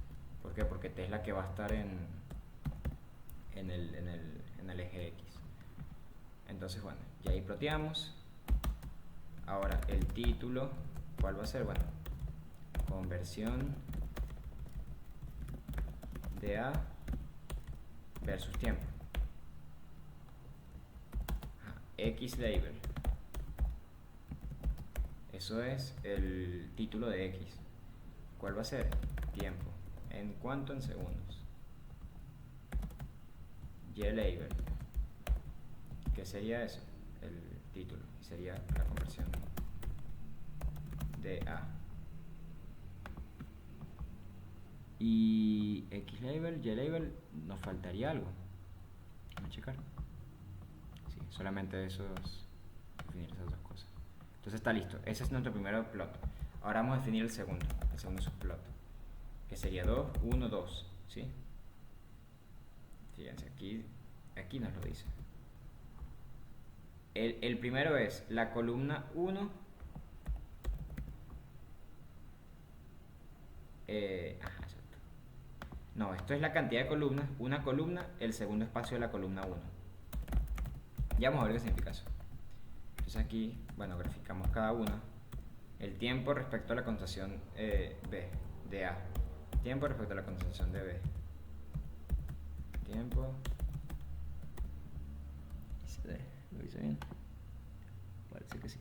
¿Por qué? Porque T es la que va a estar en el eje X. Entonces, bueno, ya ahí ploteamos. Ahora, el título, ¿cuál va a ser? Bueno, conversión de A versus tiempo. X label. Eso es el título de X. ¿Cuál va a ser? Tiempo. ¿En cuánto? En segundos. Y label. ¿Qué sería eso? El título. Y sería la conversión de A. Y X label, Y label, nos faltaría algo. Vamos a checar. Sí, solamente esos, definir esas dos cosas. Entonces está listo. Ese es nuestro primer plot. Ahora vamos a definir el segundo subplot, que sería 2, 1, 2, ¿sí? Fíjense, aquí nos lo dice. El primero es la columna 1. Exacto. No, esto es la cantidad de columnas. Una columna, el segundo espacio de la columna 1. Ya vamos a ver qué significa eso. Entonces aquí, bueno, graficamos cada una. El tiempo respecto a la concentración B, de A. Tiempo respecto a la concentración de B. Tiempo. ¿Lo hice bien? Parece que sí.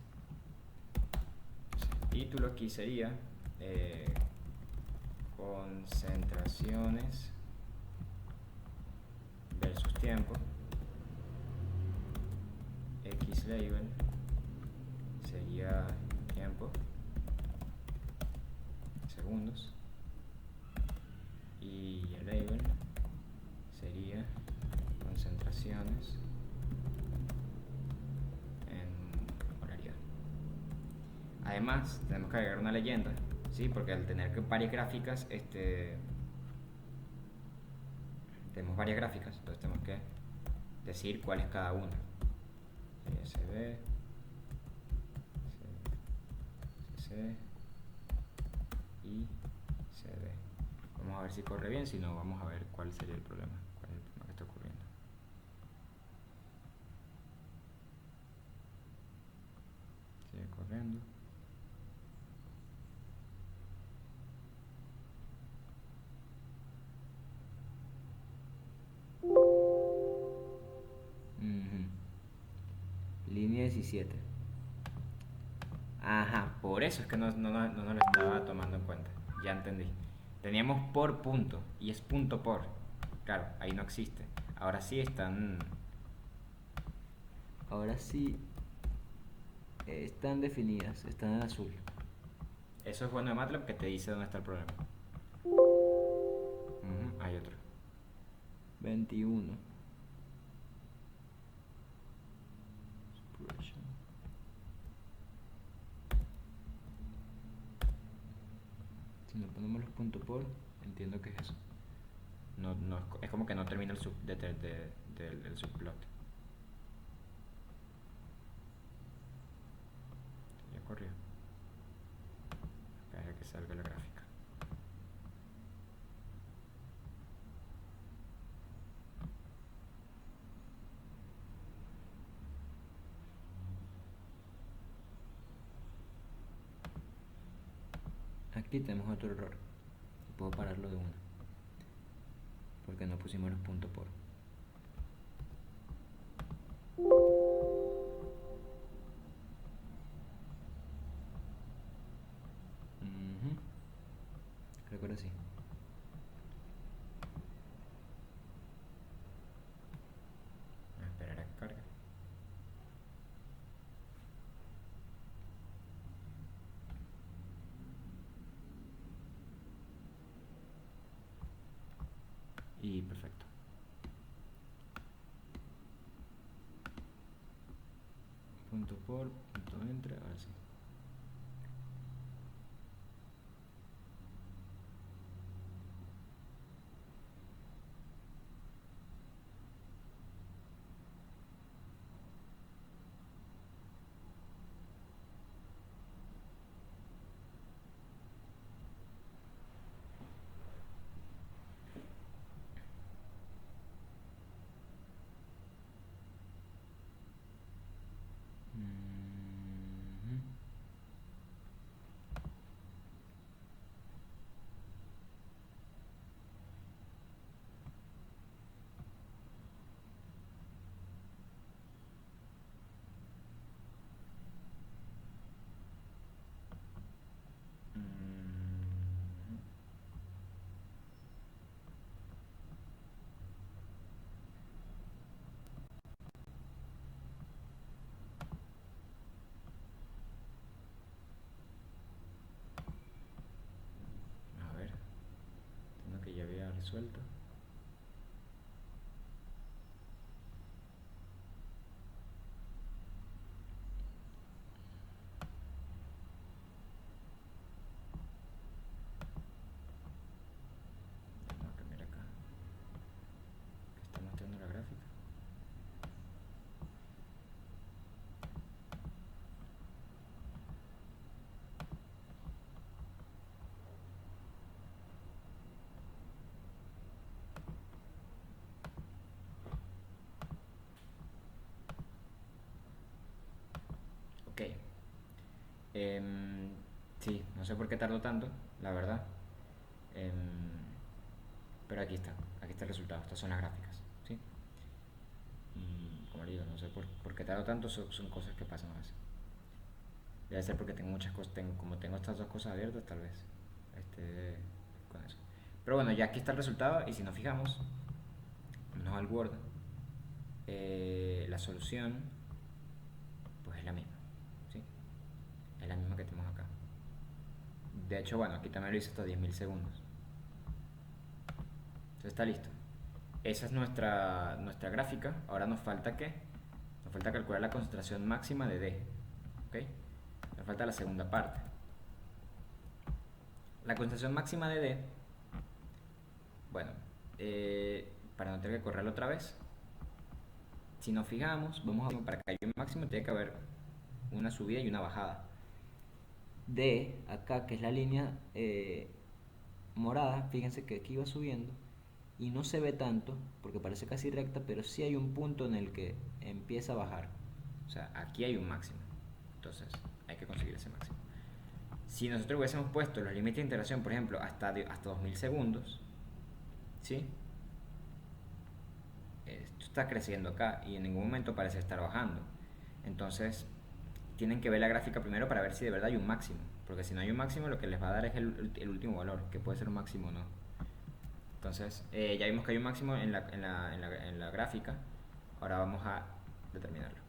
El título aquí sería concentraciones versus tiempo. X label sería tiempo, segundos, y el label sería concentraciones en polaridad. Además, tenemos que agregar una leyenda, ¿sí? Porque al tener varias gráficas, tenemos varias gráficas, entonces tenemos que decir cuál es cada una. SB, CC y CD. Vamos a ver si corre bien, si no vamos a ver cuál sería el problema, cuál es el problema que está ocurriendo. Sigue corriendo. Línea 17. Ajá, por eso es que no lo estaba tomando en cuenta. Ya entendí. Teníamos por punto y es punto por. Claro, ahí no existe. Ahora sí están. Ahora sí están definidas, están en azul. Eso es bueno de MATLAB, que te dice dónde está el problema. Hay otro. 21. Si no ponemos los puntos por, entiendo que es eso. No, es como que no termina el del subplot. Ya corrió. Espera que salga la gráfica. Aquí tenemos otro error. Puedo pararlo de una, porque no pusimos los puntos por. Creo que ahora sí. Voy a esperar a que cargue. Y perfecto. Punto por, punto entre, ahora sí. resuelto. Vamos a cambiar acá, que está mostrando la gráfica. Ok. Sí, no sé por qué tardó tanto, la verdad. Em, pero aquí está el resultado, estas son las gráficas, ¿sí? Y como le digo, no sé por qué tardo tanto, son cosas que pasan a veces. Debe ser porque tengo muchas cosas, como tengo estas dos cosas abiertas, tal vez esté con eso. Pero bueno, ya aquí está el resultado y si nos fijamos, nos al Word, la solución pues es la misma, ¿sí? Es la misma que tenemos acá. De hecho, bueno, aquí también lo hice hasta 10.000 segundos. Entonces está listo. Esa es nuestra gráfica. Ahora nos falta ¿qué? Nos falta calcular la concentración máxima de D. ¿Ok? Nos falta la segunda parte. La concentración máxima de D, bueno, para no tener que correrlo otra vez, si nos fijamos, vamos a ver para que haya un máximo tiene que haber una subida y una bajada. D, acá, que es la línea morada, fíjense que aquí va subiendo y no se ve tanto porque parece casi recta, pero sí hay un punto en el que empieza a bajar. O sea, aquí hay un máximo. Entonces, hay que conseguir ese máximo. Si nosotros hubiésemos puesto los límites de integración, por ejemplo, hasta 2000 segundos, ¿sí? Esto está creciendo acá y en ningún momento parece estar bajando. Entonces, tienen que ver la gráfica primero para ver si de verdad hay un máximo. Porque si no hay un máximo, lo que les va a dar es el último valor, que puede ser un máximo o no. Entonces, ya vimos que hay un máximo en la gráfica. Ahora vamos a determinarlo.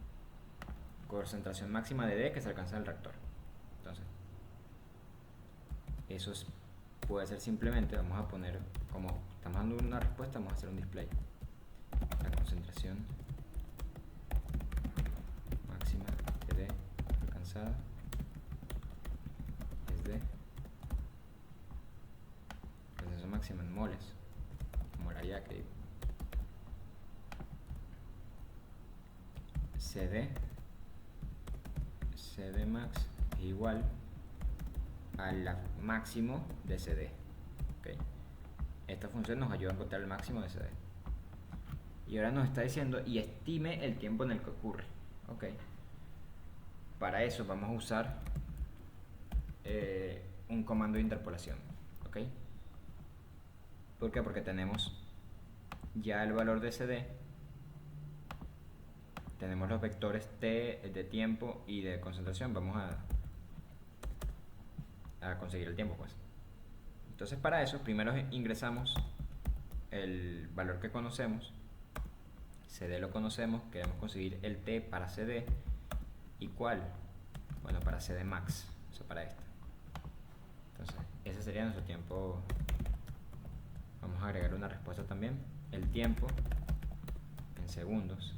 Concentración máxima de D que se alcanza en el reactor. Entonces, eso puede ser simplemente, vamos a poner, como estamos dando una respuesta, vamos a hacer un display. La concentración máxima de D alcanzada es D. Concentración máxima en moles. Molaridad que CD max es igual al máximo de CD. ¿Okay? Esta función nos ayuda a encontrar el máximo de CD. Y ahora nos está diciendo y estime el tiempo en el que ocurre. ¿Okay? Para eso vamos a usar un comando de interpolación. ¿Okay? ¿Por qué? Porque tenemos ya el valor de CD, tenemos los vectores T de tiempo y de concentración. Vamos a conseguir el tiempo, pues. Entonces, para eso, primero ingresamos el valor que conocemos. CD lo conocemos, queremos conseguir el T para CD. ¿Y cuál? Bueno, para CD max, o sea, para esta. Entonces, ese sería nuestro tiempo. Vamos a agregar una respuesta también. El tiempo en segundos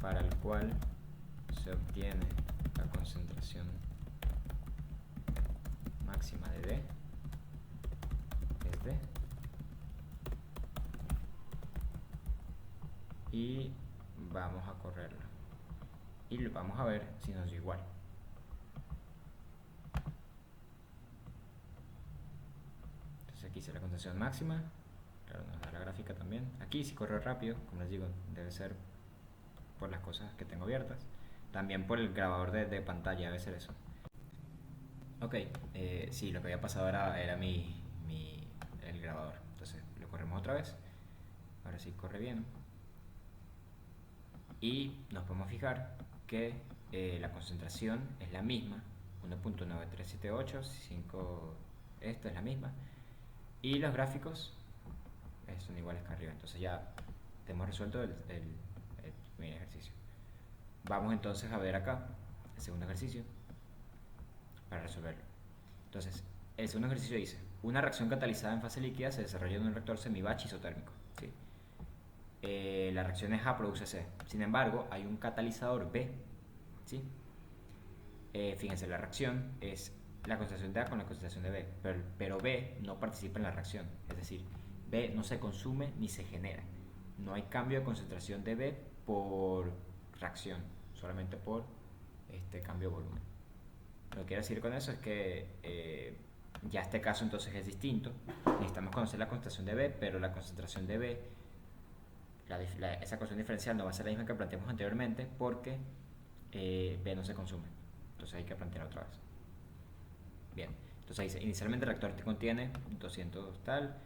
para el cual se obtiene la concentración máxima de D es D. Y vamos a correrlo y vamos a ver si nos da igual. Entonces aquí hice la concentración máxima, claro, nos da la gráfica también. Aquí si corre rápido, como les digo, debe ser por las cosas que tengo abiertas, también por el grabador de pantalla, debe ser eso. Ok, sí, lo que había pasado era el grabador. Entonces lo corremos otra vez. Ahora sí corre bien. Y nos podemos fijar que la concentración es la misma, 1.9378, 5, esta es la misma. Y los gráficos son iguales que arriba. Entonces ya hemos resuelto el primer ejercicio. Vamos entonces a ver acá el segundo ejercicio para resolverlo. Entonces, el segundo ejercicio dice, una reacción catalizada en fase líquida se desarrolla en un reactor semibatch isotérmico. ¿Sí? La reacción es A produce C. Sin embargo, hay un catalizador B. ¿Sí? Fíjense, la reacción es la concentración de A con la concentración de B, pero B no participa en la reacción. Es decir, B no se consume ni se genera. No hay cambio de concentración de B por reacción, solamente por cambio de volumen. Lo que quiero decir con eso es que ya este caso entonces es distinto. Necesitamos conocer la concentración de B, pero la concentración de B, esa ecuación diferencial no va a ser la misma que planteamos anteriormente porque B no se consume. Entonces hay que plantear otra vez. Bien, entonces ahí dice, inicialmente el reactor contiene 200 tal,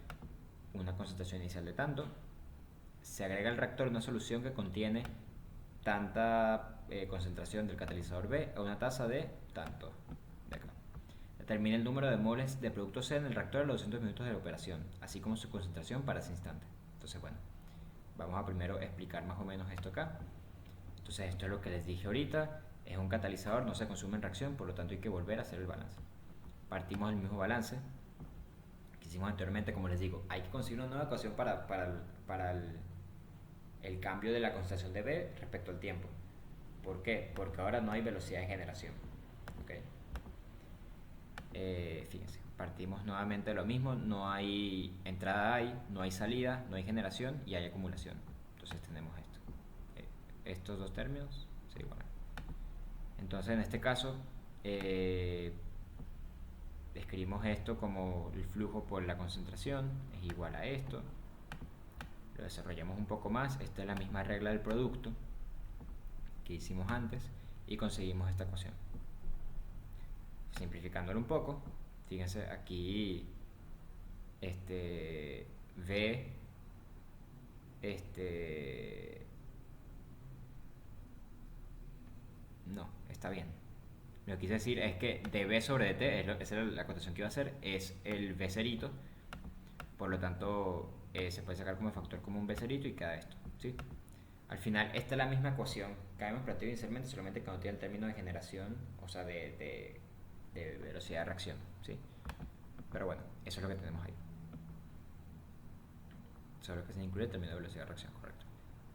una concentración inicial de tanto. Se agrega al reactor una solución que contiene tanta concentración del catalizador B a una tasa de tanto de acá. Determina el número de moles de producto C en el reactor a los 200 minutos de la operación, así como su concentración para ese instante. Entonces, bueno, vamos a primero explicar más o menos esto acá. Entonces, esto es lo que les dije ahorita. Es un catalizador, no se consume en reacción, por lo tanto hay que volver a hacer el balance. Partimos del mismo balance que hicimos anteriormente, como les digo. Hay que conseguir una nueva ecuación para el cambio de la concentración de B respecto al tiempo. ¿Por qué? Porque ahora no hay velocidad de generación. ¿Okay? Fíjense, partimos nuevamente de lo mismo. No hay entrada, no hay salida, no hay generación y hay acumulación. Entonces tenemos esto. Estos dos términos se igualan. Entonces en este caso escribimos esto como el flujo por la concentración es igual a esto. Lo desarrollamos un poco más. Esta es la misma regla del producto que hicimos antes y conseguimos esta ecuación. Simplificándolo un poco, fíjense aquí V no, está bien. Lo que quise decir es que dB sobre dt, esa era la cotación que iba a hacer, es el V cerito. Por lo tanto, se puede sacar como factor común V cerito y queda esto. ¿Sí? Al final, esta es la misma ecuación que habíamos planteado inicialmente, solamente que no tiene el término de generación, o sea, de velocidad de reacción. ¿Sí? Pero bueno, eso es lo que tenemos ahí. Solo que se incluye el término de velocidad de reacción, correcto.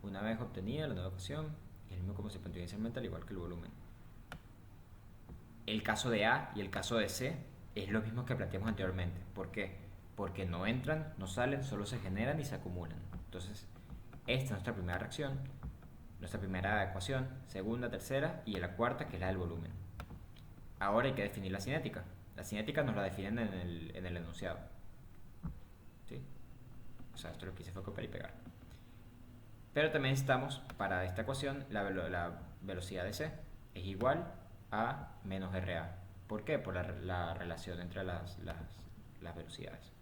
Una vez obtenida la nueva ecuación, es el mismo como se planteó inicialmente, al igual que el volumen. El caso de A y el caso de C es lo mismo que planteamos anteriormente. ¿Por qué? Porque no entran, no salen, solo se generan y se acumulan. Entonces, esta es nuestra primera reacción, nuestra primera ecuación, segunda, tercera y la cuarta, que es la del volumen. Ahora hay que definir la cinética. La cinética nos la definen en el enunciado. ¿Sí? O sea, esto lo que hice fue copiar y pegar. Pero también necesitamos, para esta ecuación, la velocidad de C es igual a menos RA. ¿Por qué? Por la relación entre las velocidades.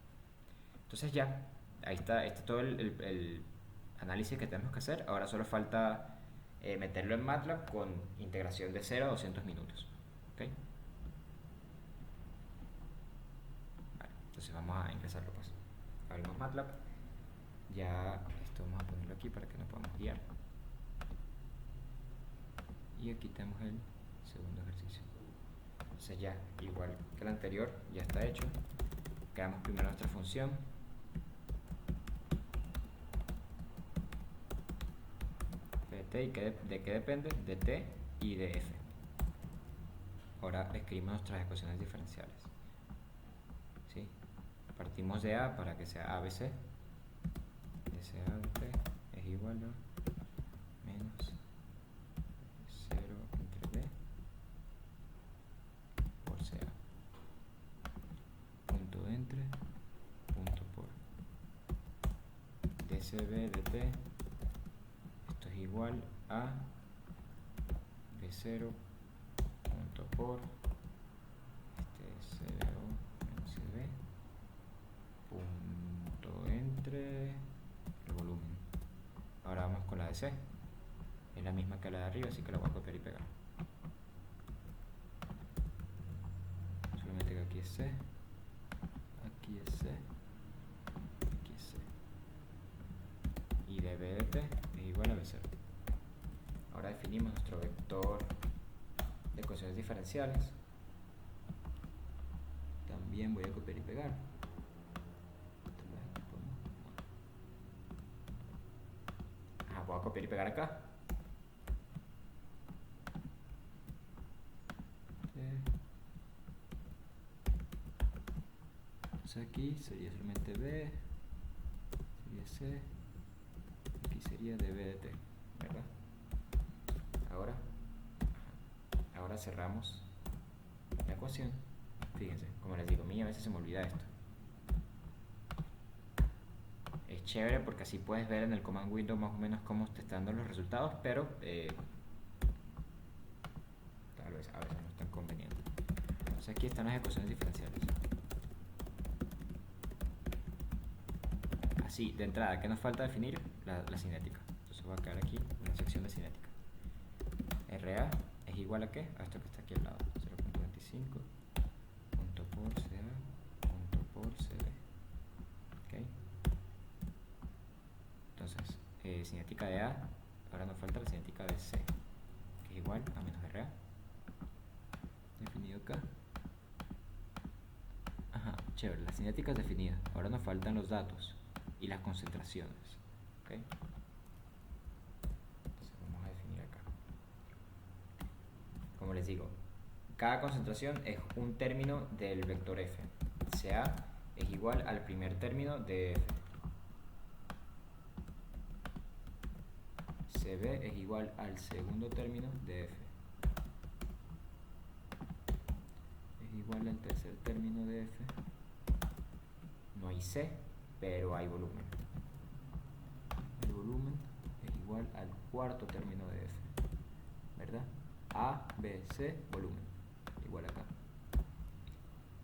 Entonces ya, ahí está todo el análisis que tenemos que hacer. Ahora solo falta meterlo en MATLAB con integración de 0 a 200 minutos. ¿Okay? Vale, entonces vamos a ingresarlo pues. Abrimos MATLAB. Ya esto vamos a ponerlo aquí para que nos podamos guiar. Y aquí tenemos el segundo ejercicio. Entonces ya, igual que el anterior, ya está hecho. Creamos primero nuestra función. ¿Y de qué depende? De t y de f. Ahora escribimos nuestras ecuaciones diferenciales. ¿Sí? Partimos de A para que sea ABC. SA de t es igual a menos 0 entre D por CA. Punto entre, punto por. dCB de t, esto es igual a B0 punto por CO menos CB punto entre el volumen. Ahora vamos con la de C. Es la misma que la de arriba, así que la voy a copiar y pegar. Solamente que aquí es C, aquí es C, aquí es C. Y dB de t es igual a B0. Ahora definimos nuestro vector de ecuaciones diferenciales. También voy a copiar y pegar. copiar y pegar acá. Entonces aquí sería solamente B, sería C, aquí sería de B de T, ¿verdad? Ahora cerramos la ecuación. Fíjense, como les digo, a mí a veces se me olvida esto. Es chévere porque así puedes ver en el command window más o menos cómo te están dando los resultados, pero tal vez a veces no es tan conveniente. Entonces aquí están las ecuaciones diferenciales. Así, de entrada, ¿qué nos falta definir? La cinética. Entonces voy a quedar aquí una sección de cinética. RA es igual a ¿qué? A esto que está aquí al lado. 0.25 punto por CA punto por CB. ¿Ok? Entonces, cinética de A, ahora nos falta la cinética de C, que es igual a menos RA. Definido acá. Ajá, chévere, la cinética es definida. Ahora nos faltan los datos y las concentraciones. ¿Ok? Entonces vamos a definir acá. Como les digo, cada concentración es un término del vector f. Ca es igual al primer término de f. Cb es igual al segundo término de f. Es igual al tercer término de f. No hay C, pero hay volumen. El volumen es igual al cuarto término de f, ¿verdad? A, B, C, volumen, igual acá.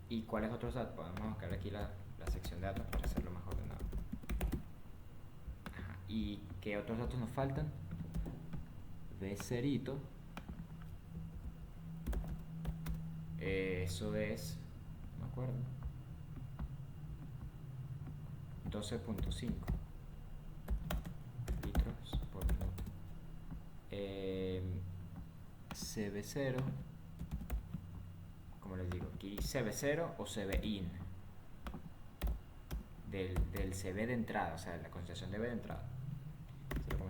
¿Y cuáles otros datos? Vamos a buscar aquí la sección de datos para hacerlo más ordenado. Ajá. ¿Y qué otros datos nos faltan? B cerito. Eso es, no me acuerdo, 12.5 litros por minuto. CB0, como les digo, aquí CB0 o CBIN del CB de entrada, o sea, la concentración de B de entrada, 0.05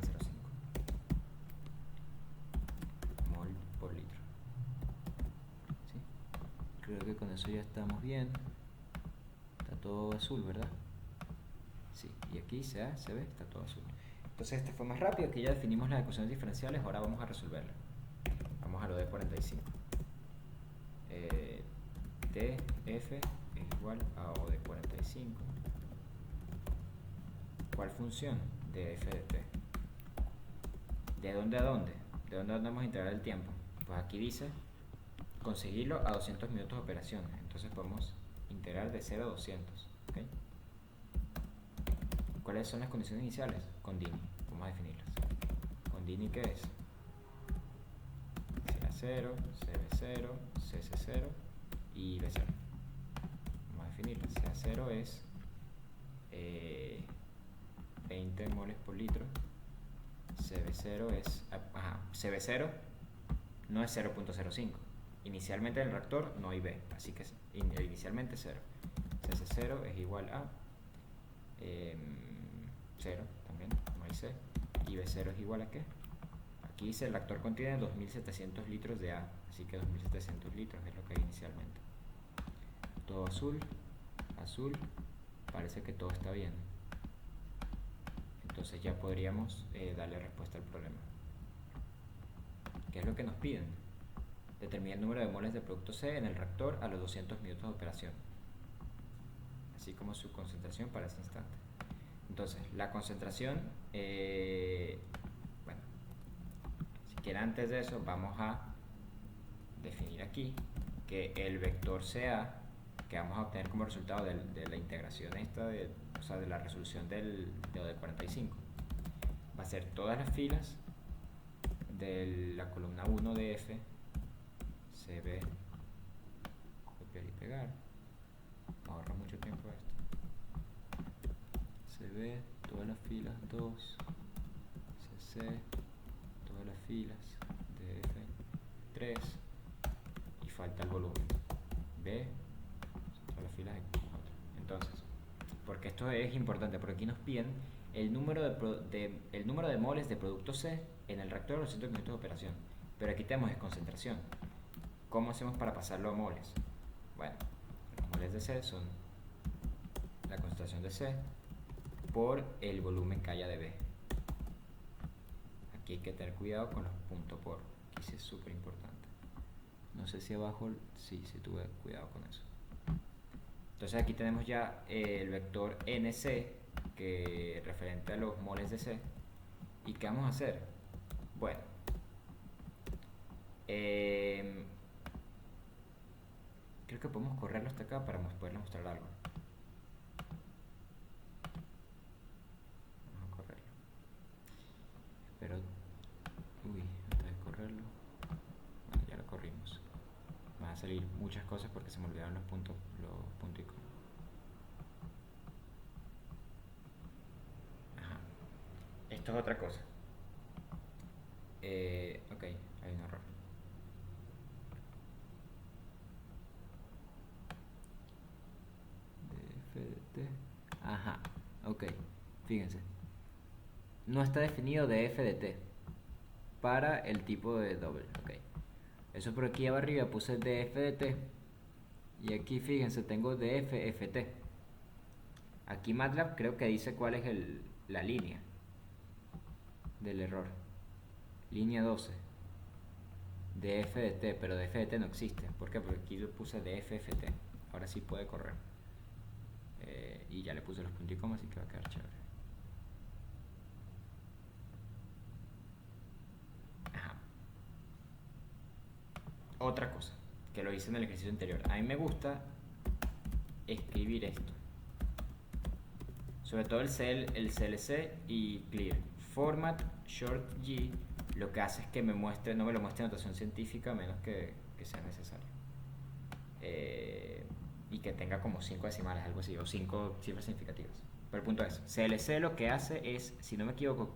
mol por litro. ¿Sí? Creo que con eso ya estamos bien. Está todo azul, ¿verdad? Sí, y aquí CA, CB, está todo azul. Entonces este fue más rápido, que ya definimos las ecuaciones diferenciales, ahora vamos a resolverlas. Vamos a lo de 45. TF es igual a O de 45. ¿Cuál función? De f de t. ¿De dónde a dónde? ¿De dónde vamos a integrar el tiempo? Pues aquí dice conseguirlo a 200 minutos de operación. Entonces podemos integrar de 0 a 200. ¿Okay? ¿Cuáles son las condiciones iniciales? Con Dini. Vamos a definirlas. ¿Con Dini qué es? CA0, CB0, CC0 y B0. Vamos a definirlas. CA0 es 20 moles por litro. CB0 es... CB0 no es 0.05. Inicialmente en el reactor no hay B, así que inicialmente 0. CC0 es igual a 0 también, no hay C. Y B0 es igual a ¿qué? Aquí dice el reactor contiene 2700 litros de A, así que 2700 litros es lo que hay inicialmente. Todo azul, azul, parece que todo está bien. Entonces ya podríamos darle respuesta al problema. ¿Qué es lo que nos piden? Determina el número de moles de producto C en el reactor a los 200 minutos de operación, así como su concentración para ese instante. Entonces, la concentración, bueno, siquiera antes de eso vamos a definir aquí que el vector CA, que vamos a obtener como resultado de la integración esta, o sea, de la resolución de 45, va a ser todas las filas de la columna 1 de F, CB, copiar y pegar, ahorra mucho tiempo esto, CB, todas las filas 2, CC, todas las filas de F, 3, y falta el volumen, B, todas las filas de 4. Entonces, porque esto es importante, porque aquí nos piden el número de moles de producto C en el reactor a los 200 minutos de operación. Pero aquí tenemos desconcentración. ¿Cómo hacemos para pasarlo a moles? Bueno, los moles de C son la concentración de C por el volumen que haya de B. Aquí hay que tener cuidado con los puntos por. Aquí sí es súper importante. No sé si abajo, sí tuve cuidado con eso. Entonces aquí tenemos ya el vector NC, que referente a los moles de C. ¿Y qué vamos a hacer? Bueno, creo que podemos correrlo hasta acá para poderles mostrar algo. Vamos a correrlo. Pero, antes de correrlo, bueno, ya lo corrimos. Van a salir muchas cosas porque se me olvidaron los puntos punticos. Ajá. Esto es otra cosa. Ok, hay un error. DFDT. Ajá, ok. Fíjense. No está definido DFDT para el tipo de doble. Ok. Eso por aquí arriba puse DFDT. Y aquí fíjense, tengo DFFT. Aquí MATLAB creo que dice cuál es la línea del error. Línea 12. DFDT, pero DFDT no existe. ¿Por qué? Porque aquí yo puse DFFT. Ahora sí puede correr. Y ya le puse los puntos y comas, así que va a quedar chévere. Ajá. Otra cosa, que lo hice en el ejercicio anterior. A mí me gusta escribir esto. Sobre todo el CLC y clear. Format short G lo que hace es que no me lo muestre en notación científica a menos que sea necesario. Y que tenga como 5 decimales, algo así, o 5 cifras significativas. Pero el punto es, CLC lo que hace es, si no me equivoco,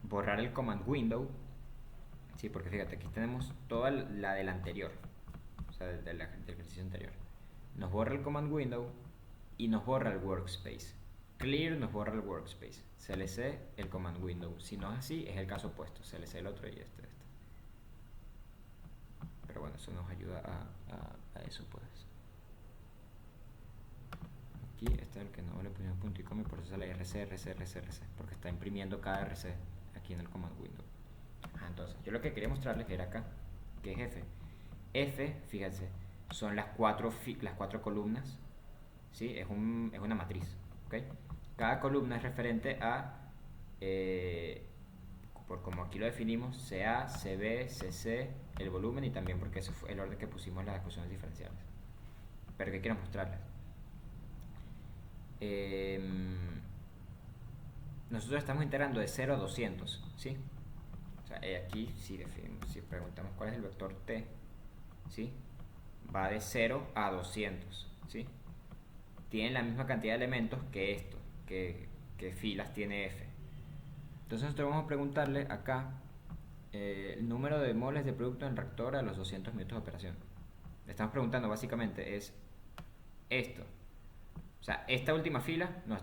borrar el command window. Sí, porque fíjate, aquí tenemos toda la del anterior, o sea, del ejercicio anterior. Nos borra el command window y nos borra el workspace. Clear nos borra el workspace. CLC el command window. Si no es así, es el caso opuesto. CLC el otro y este. Pero bueno, eso nos ayuda a eso, pues. Aquí está el que no le pusimos punto y coma y por eso sale RC, porque está imprimiendo cada RC aquí en el command window. Entonces, yo lo que quería mostrarles era acá, que es F. F, fíjense, son las cuatro columnas, ¿sí? Es una matriz, ¿ok? Cada columna es referente a, por como aquí lo definimos, CA, CB, CC, el volumen y también porque ese fue el orden que pusimos en las ecuaciones diferenciales. Pero ¿qué quiero mostrarles? Nosotros estamos integrando de 0 a 200, ¿sí? O sea, aquí si preguntamos cuál es el vector t, ¿sí? Va de 0 a 200, ¿sí? Tienen la misma cantidad de elementos que esto, que filas tiene f. Entonces nosotros vamos a preguntarle acá el número de moles de producto en el reactor a los 200 minutos de operación. Le estamos preguntando básicamente es esto. O sea, esta última fila, no,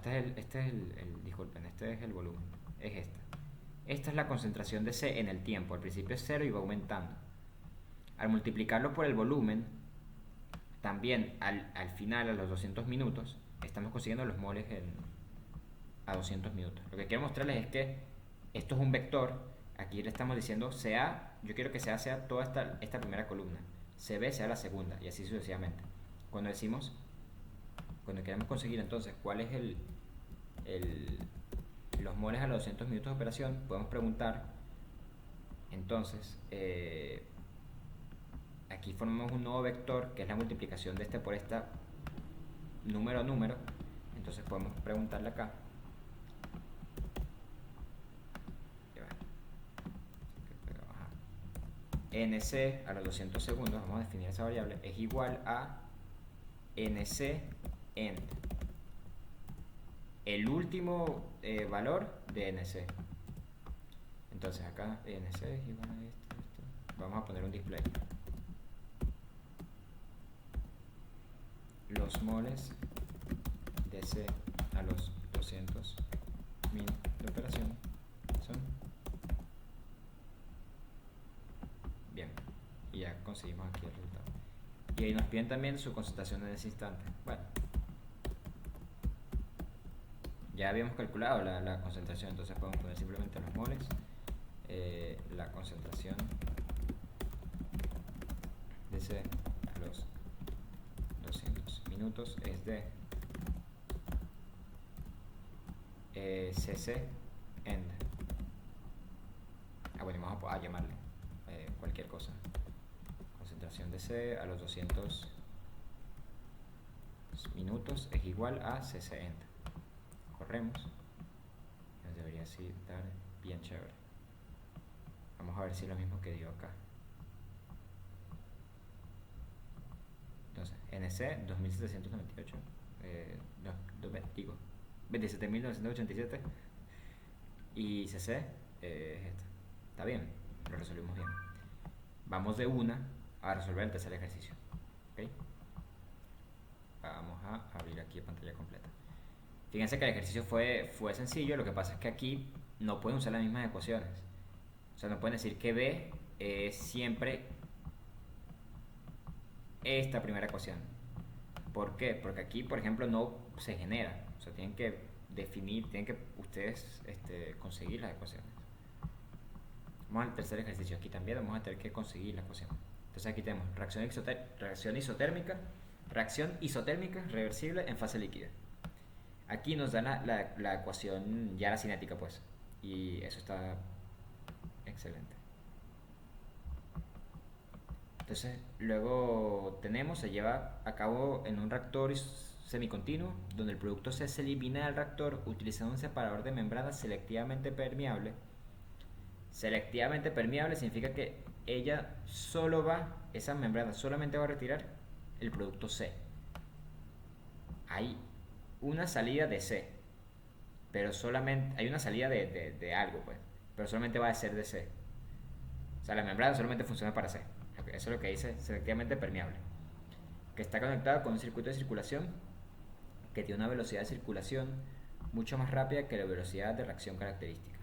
disculpen, este es el volumen, es esta. Esta es la concentración de C en el tiempo. Al principio es 0 y va aumentando. Al multiplicarlo por el volumen, también al final, a los 200 minutos, estamos consiguiendo los moles a 200 minutos. Lo que quiero mostrarles es que esto es un vector. Aquí le estamos diciendo CA, yo quiero que CA sea toda esta primera columna. CB sea la segunda y así sucesivamente. Cuando queremos conseguir entonces cuál es los moles a los 200 minutos de operación, podemos preguntar entonces aquí formamos un nuevo vector que es la multiplicación de este por esta número a número. Entonces podemos preguntarle acá NC a los 200 segundos, vamos a definir esa variable, es igual a NC end, el último valor de NC. Entonces acá NC es igual a esto. Vamos a poner un display. Los moles de C a los 200.000 de operación son... Bien, y ya conseguimos aquí el resultado. Y ahí nos piden también su concentración en ese instante. Bueno, ya habíamos calculado la concentración, entonces podemos poner simplemente los moles. La concentración de C a los 200 minutos es de CC end. Bueno, vamos a llamarle cualquier cosa. Concentración de C a los 200 minutos es igual a CC end. Corremos. Nos debería así dar bien chévere. Vamos a ver si es lo mismo que dio acá. Entonces, NC 2798. Digo, 27.987. Y CC es esta. Está bien, lo resolvimos bien. Vamos de una a resolver el tercer ejercicio. ¿Okay? Vamos a abrir aquí pantalla completa. Fíjense que el ejercicio fue sencillo, lo que pasa es que aquí no pueden usar las mismas ecuaciones. O sea, no pueden decir que B es siempre esta primera ecuación. ¿Por qué? Porque aquí, por ejemplo, no se genera. O sea, tienen que definir, tienen que ustedes conseguir las ecuaciones. Vamos al tercer ejercicio. Aquí también vamos a tener que conseguir la ecuación. Entonces aquí tenemos reacción isotérmica, reacción isotérmica reversible en fase líquida. Aquí nos dan la ecuación ya la cinética, pues. Y eso está excelente. Entonces, luego se lleva a cabo en un reactor semicontinuo, donde el producto C se elimina del reactor utilizando un separador de membrana selectivamente permeable. Selectivamente permeable significa que esa membrana solamente va a retirar el producto C. Hay una salida de C, pero solamente hay una salida de algo, pues, pero solamente va a ser de C. O sea, la membrana solamente funciona para C. Eso es lo que dice selectivamente permeable. Que está conectado con un circuito de circulación que tiene una velocidad de circulación mucho más rápida que la velocidad de reacción característica.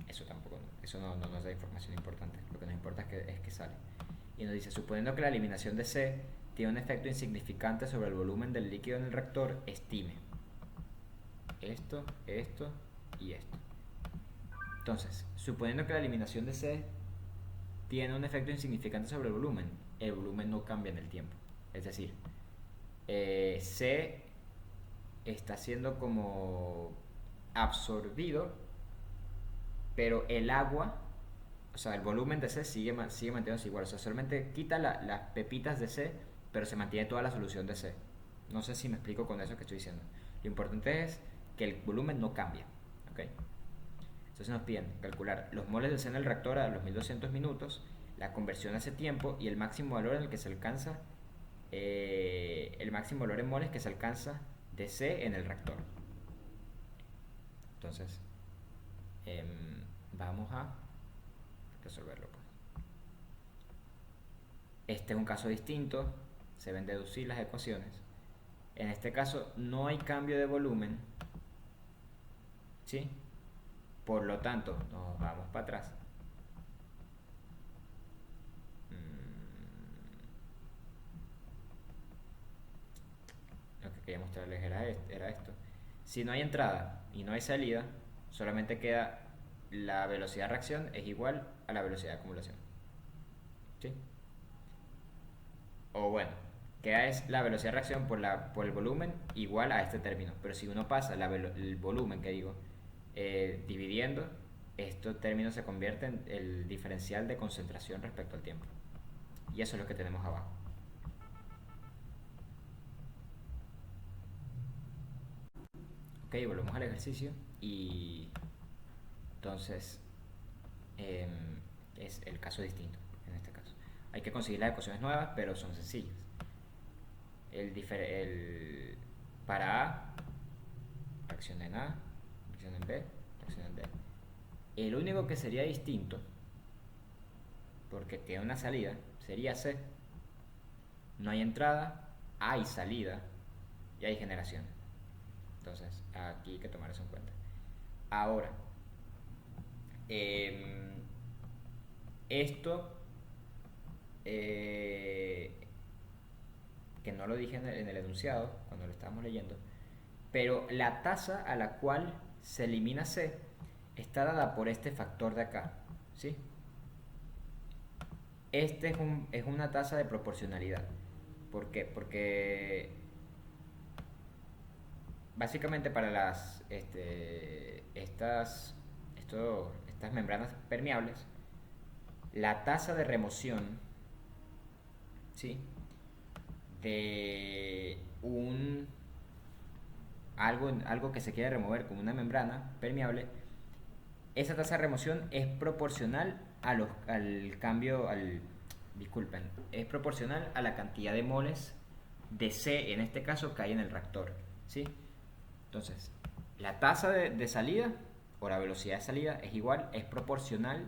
Eso no nos da información importante. Lo que nos importa es que sale. Y nos dice, suponiendo que la eliminación de C tiene un efecto insignificante sobre el volumen del líquido en el reactor, estime esto y esto. Entonces, suponiendo que la eliminación de C tiene un efecto insignificante sobre el volumen no cambia en el tiempo. Es decir, C está siendo como absorbido, pero el agua, o sea, el volumen de C sigue manteniéndose igual. O sea, solamente quita las pepitas de C, pero se mantiene toda la solución de C. No sé si me explico con eso que estoy diciendo. Lo importante es que el volumen no cambia. ¿Okay? Entonces nos piden calcular los moles de C en el reactor a los 1200 minutos, la conversión a ese tiempo y el máximo valor en el que se alcanza, el máximo valor en moles que se alcanza de C en el reactor. Entonces, vamos a resolverlo, pues. Este es un caso distinto, se deben deducir las ecuaciones. En este caso no hay cambio de volumen, ¿sí? Por lo tanto, nos vamos para atrás. Lo que quería mostrarles era esto. Si no hay entrada y no hay salida, solamente queda la velocidad de reacción es igual a la velocidad de acumulación. ¿Sí? O bueno, queda es la velocidad de reacción por el volumen igual a este término. Pero si uno pasa el volumen, dividiendo, este término se convierte en el diferencial de concentración respecto al tiempo. Y eso es lo que tenemos abajo. Ok, volvemos al ejercicio y entonces es el caso distinto en este caso. Hay que conseguir las ecuaciones nuevas, pero son sencillas. Para A, reacción en A, reacción en B, reacción en D. El único que sería distinto, porque tiene una salida, sería C. no hay entrada, hay salida y hay generación. Entonces, aquí hay que tomar eso en cuenta. Ahora, esto, que no lo dije en el enunciado, cuando lo estábamos leyendo, pero la tasa a la cual se elimina C está dada por este factor de acá, ¿sí? Este es una tasa de proporcionalidad. ¿Por qué? Porque básicamente para estas membranas permeables, la tasa de remoción, ¿sí? De algo que se quiere remover con una membrana permeable, esa tasa de remoción es proporcional al cambio, disculpen, es proporcional a la cantidad de moles de C, en este caso, que hay en el reactor, ¿sí? Entonces, la tasa de salida o la velocidad de salida es proporcional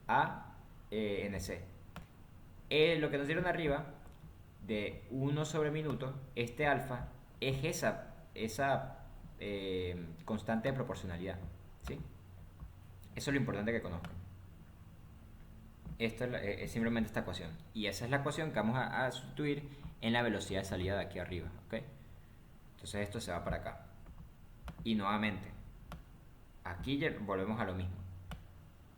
a NC. Lo que nos dieron arriba de 1 sobre minuto, este alfa es esa constante de proporcionalidad, ¿sí? Eso es lo importante que conozcan. Esto es simplemente esta ecuación. Y esa es la ecuación que vamos a sustituir en la velocidad de salida de aquí arriba, ¿ok? Entonces esto se va para acá. Y nuevamente, aquí volvemos a lo mismo.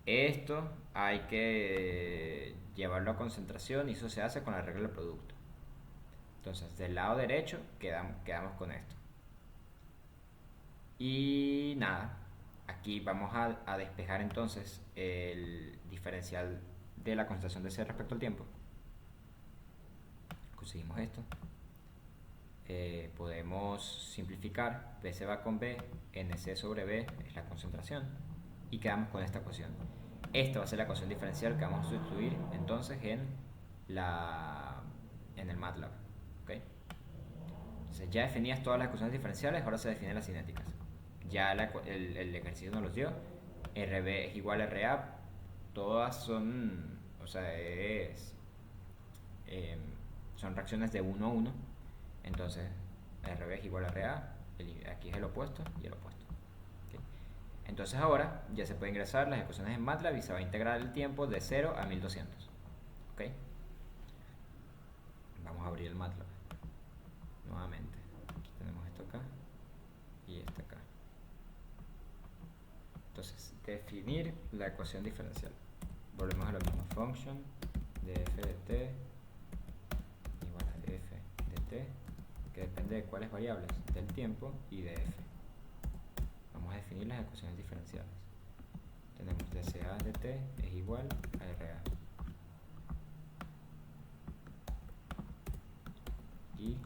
Esto hay que llevarlo a concentración y eso se hace con la regla del producto. Entonces, del lado derecho quedamos con esto. Y nada, aquí vamos a despejar entonces el diferencial de la concentración de C respecto al tiempo. Conseguimos esto. Podemos simplificar, B se va con B, NC sobre B es la concentración y quedamos con esta ecuación. Esta va a ser la ecuación diferencial que vamos a sustituir entonces en el MATLAB. ¿Okay? Entonces ya definidas todas las ecuaciones diferenciales, ahora se definen las cinéticas. Ya el ejercicio nos los dio. RB es igual a RA, todas son, o sea, son reacciones de 1 a 1. Entonces, RB es igual a RA, aquí es el opuesto y el opuesto. ¿Okay? Entonces ahora ya se puede ingresar las ecuaciones en MATLAB y se va a integrar el tiempo de 0 a 1200. ¿Okay? Vamos a abrir el MATLAB nuevamente. Aquí tenemos esto acá y esto acá. Entonces, definir la ecuación diferencial. Volvemos a la misma function de f de t igual a f de t, que depende de cuáles variables, del tiempo y de f. Vamos a definir las ecuaciones diferenciales. Tenemos dCA de t es igual a RA. Y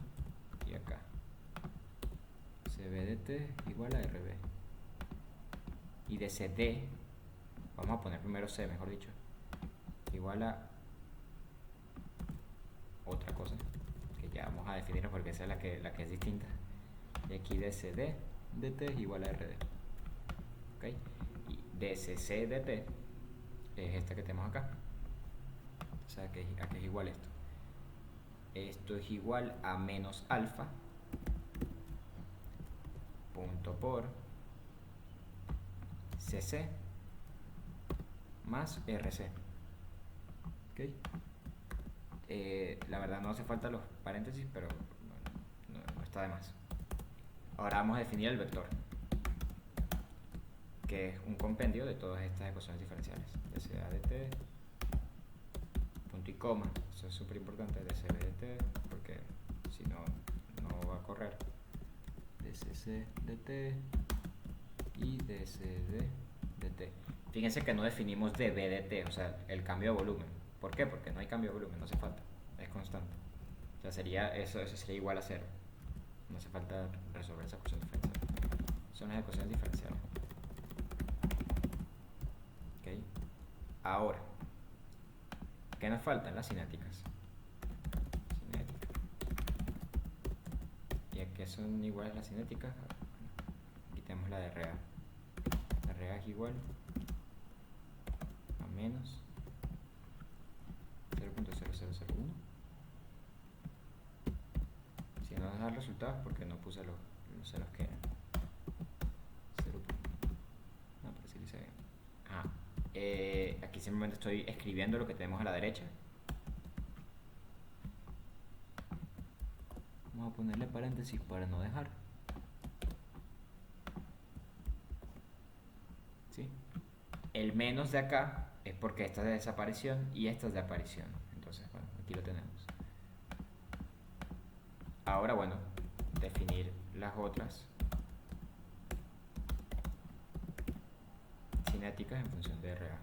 acá. CB de t igual a RB. Y de CD, vamos a poner primero C, mejor dicho, igual a otra cosa que ya vamos a definir porque esa es la que es distinta. Y aquí DC de t es igual a RD. ¿Okay? Y DCC de t es esta que tenemos acá. O sea, que aquí es igual esto. Esto es igual a menos alfa punto por CC más RC. ¿Okay? La verdad no hace falta los paréntesis, pero no está de más. Ahora vamos a definir el vector, que es un compendio de todas estas ecuaciones diferenciales. dCA de t, punto y coma, eso es súper importante, dCB de t, porque si no, no va a correr. dCC de t y dCD de t. Fíjense que no definimos dB de t, o sea, el cambio de volumen. ¿Por qué? Porque no hay cambio de volumen, no hace falta, es constante. O sea, eso sería igual a 0. No hace falta resolver esa ecuación diferencial. Son las ecuaciones diferenciales. ¿Okay? Ahora, ¿qué nos faltan? Las cinéticas. Cinética. ¿Y a qué son iguales las cinéticas? Aquí tenemos la de RA. La RA es igual a menos 0.0001 dar resultados porque no puse los ceros que eran. No, pero sí lo hice bien. Aquí simplemente estoy escribiendo lo que tenemos a la derecha. Vamos a ponerle paréntesis para no dejar. ¿Sí? El menos de acá es porque esta es de desaparición y esta es de aparición. Entonces, bueno, aquí lo tenemos. Ahora, bueno, definir las otras cinéticas en función de RA.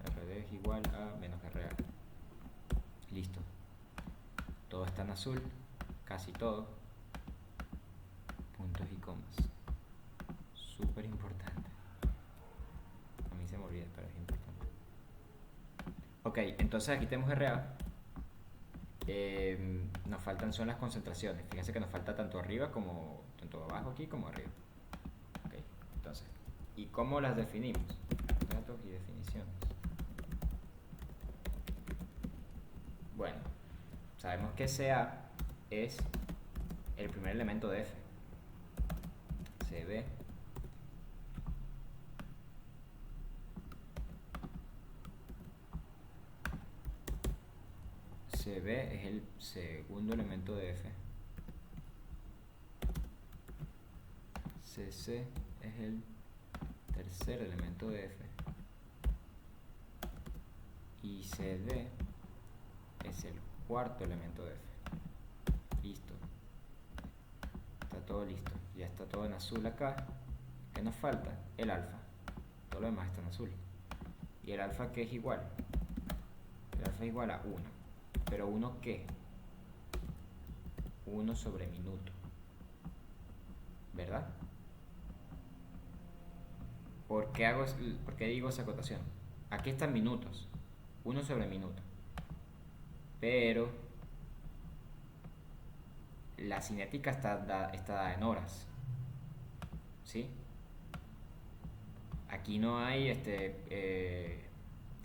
RD es igual a menos RA. Listo. Todo está en azul, casi todo. Puntos y comas. Súper importante. A mí se me olvida, pero es importante. Ok, entonces aquí tenemos RA. Nos faltan son las concentraciones. Fíjense que nos falta tanto arriba como tanto abajo aquí como arriba. Ok, entonces, ¿y cómo las definimos? Datos y definiciones. Bueno, sabemos que CA es el primer elemento de F. CB CB es el segundo elemento de F. CC es el tercer elemento de F. Y CD es el cuarto elemento de F. Listo. Está todo listo. Ya está todo en azul acá. ¿Qué nos falta? El alfa. Todo lo demás está en azul. ¿Y el alfa qué es igual? El alfa es igual a 1. ¿Pero 1 qué? 1 sobre minuto. ¿Verdad? ¿Por qué digo esa acotación? Aquí están minutos. 1 sobre minuto. Pero la cinética está dada en horas. ¿Sí? Aquí no hay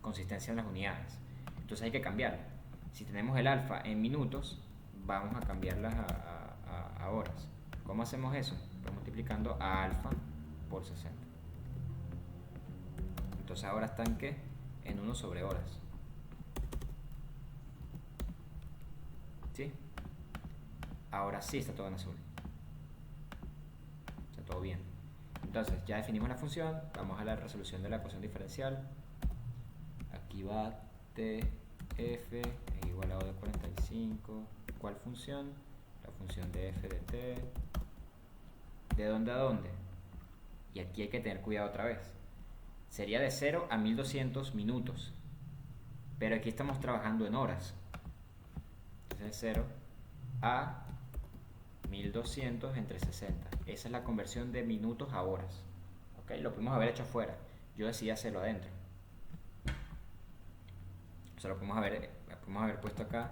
consistencia en las unidades. Entonces hay que cambiarla. Si tenemos el alfa en minutos, vamos a cambiarlas a horas. ¿Cómo hacemos eso? Pues multiplicando a alfa por 60. Entonces ahora están ¿qué? En 1 sobre horas. ¿Sí? Ahora sí está todo en azul. Está todo bien. Entonces ya definimos la función. Vamos a la resolución de la ecuación diferencial. Aquí va TF es igual a O de 45. ¿Cuál función? La función de f de t. ¿De dónde a dónde? Y aquí hay que tener cuidado otra vez. Sería de 0 a 1200 minutos. Pero aquí estamos trabajando en horas. Entonces de 0 a 1200 entre 60. Esa es la conversión de minutos a horas. ¿Ok? Lo podemos haber hecho afuera. Yo decidí hacerlo adentro. O sea, lo podemos haber puesto acá.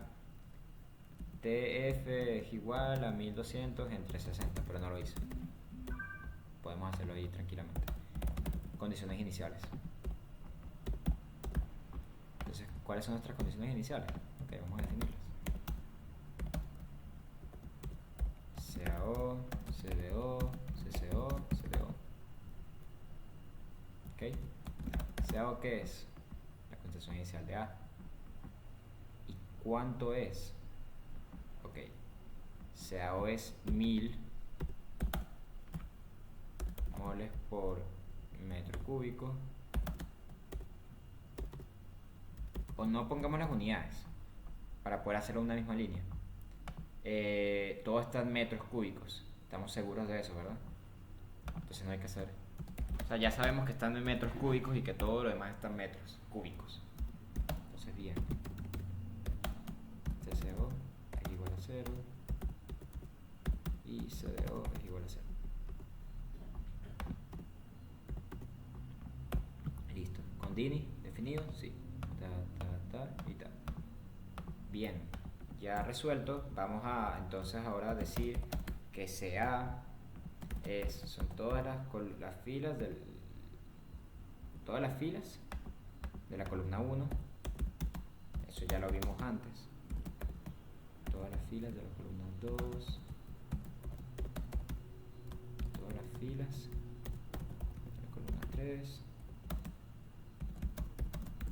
TF es igual a 1200 entre 60, pero no lo hice. Podemos hacerlo ahí tranquilamente. Condiciones iniciales. Entonces, ¿cuáles son nuestras condiciones iniciales? Ok, vamos a definirlas. CAO, CDO, CCO, CDO. ¿Ok? CAO, ¿qué es? La concentración inicial de A. ¿Y cuánto es? Ok. CAO es 1000 moles por metro cúbico. O no pongamos las unidades para poder hacerlo en una misma línea. Todo está en metros cúbicos. Estamos seguros de eso, ¿verdad? Entonces no hay que hacer. O sea, ya sabemos que están en metros cúbicos y que todo lo demás está en metros cúbicos. Entonces, bien. CCO es igual a 0 y CDO es igual a 0. Listo. ¿Con Dini definido? Sí. Y ta. Bien. Ya resuelto. Vamos a entonces ahora decir que CA son todas las filas todas las filas de la columna 1. Eso ya lo vimos antes. Todas las filas de la columna 2 filas, la columna 3,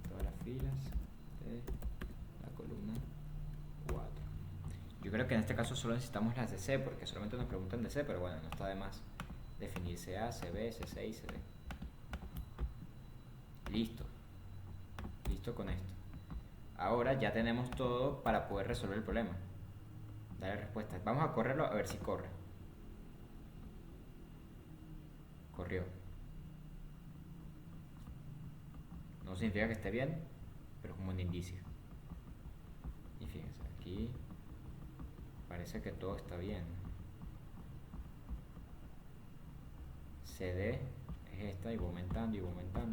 todas las filas de la columna 4. Yo creo que en este caso solo necesitamos las de C, porque solamente nos preguntan de C, pero bueno, no está de más definir CA, CB, C6 y CD. Listo. Listo con esto. Ahora ya tenemos todo para poder resolver el problema. Dale respuesta. Vamos a correrlo a ver si corre. Corrió. No significa que esté bien, pero es como un indicio. Y fíjense, aquí parece que todo está bien. CD es esta y va aumentando,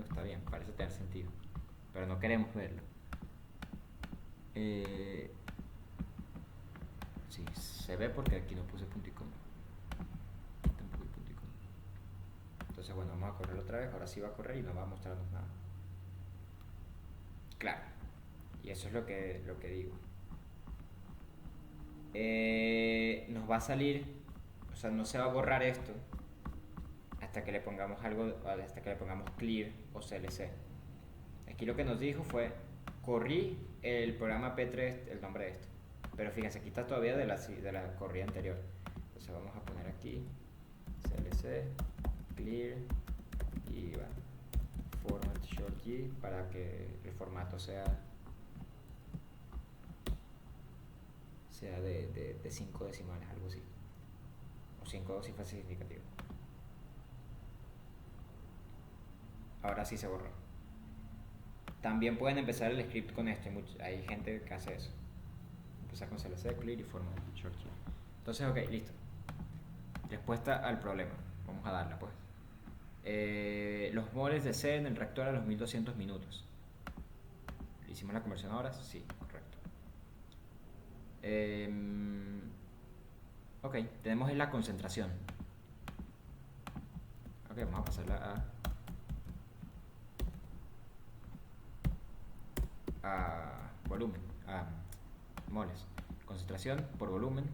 está bien, parece tener sentido. Pero no queremos verlo. Sí, se ve porque aquí no puse punto y coma. Tampoco hay punto y coma. Entonces bueno, vamos a correrlo otra vez. Ahora sí va a correr y no va a mostrarnos nada. Claro. Y eso es lo que digo. Nos va a salir, o sea, no se va a borrar esto hasta que le pongamos algo, hasta que le pongamos clear o clc. Aquí lo que nos dijo fue, corrí el programa P3, el nombre de esto. Pero fíjense, aquí está todavía de la corrida anterior. Entonces vamos a poner aquí clc, clear y bueno, format short g para que el formato sea de 5 decimales, algo así. O 5 cifras significativas. Ahora sí se borró. También pueden empezar el script con esto. Hay gente que hace eso. Empezar con CLC, clear y format short key. Entonces, ok, listo. Respuesta al problema. Vamos a darla, pues. Los moles de C en el reactor a los 1200 minutos. ¿Hicimos la conversión ahora? Sí, correcto. Ok, tenemos la concentración. Ok, vamos a pasarla a volumen, a moles. Concentración por volumen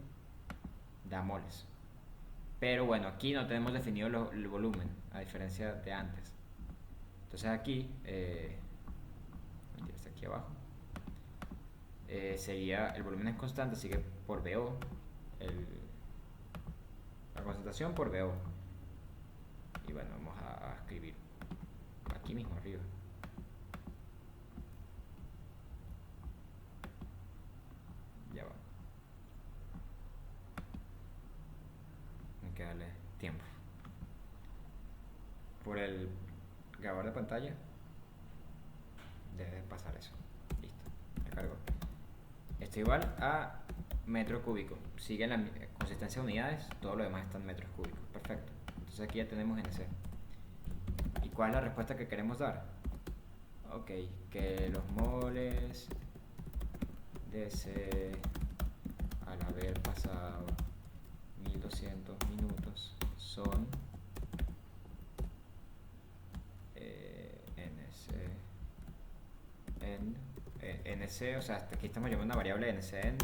da moles. Pero bueno, aquí no tenemos definido el volumen, a diferencia de antes. Entonces aquí, está aquí abajo, sería, el volumen es constante, así que por VO, la concentración por VO. Y bueno, vamos a escribir aquí mismo arriba. Ya va. Hay que darle tiempo. Por el grabador de pantalla debe pasar eso. Listo, ya cargó. Esto igual a metro cúbico. Sigue la consistencia de unidades, todo lo demás está en metros cúbicos. Perfecto. Entonces aquí ya tenemos NC. ¿Y cuál es la respuesta que queremos dar? Ok, que los moles de C al haber pasado 1200 minutos son NC, o sea, aquí estamos llamando una variable NCN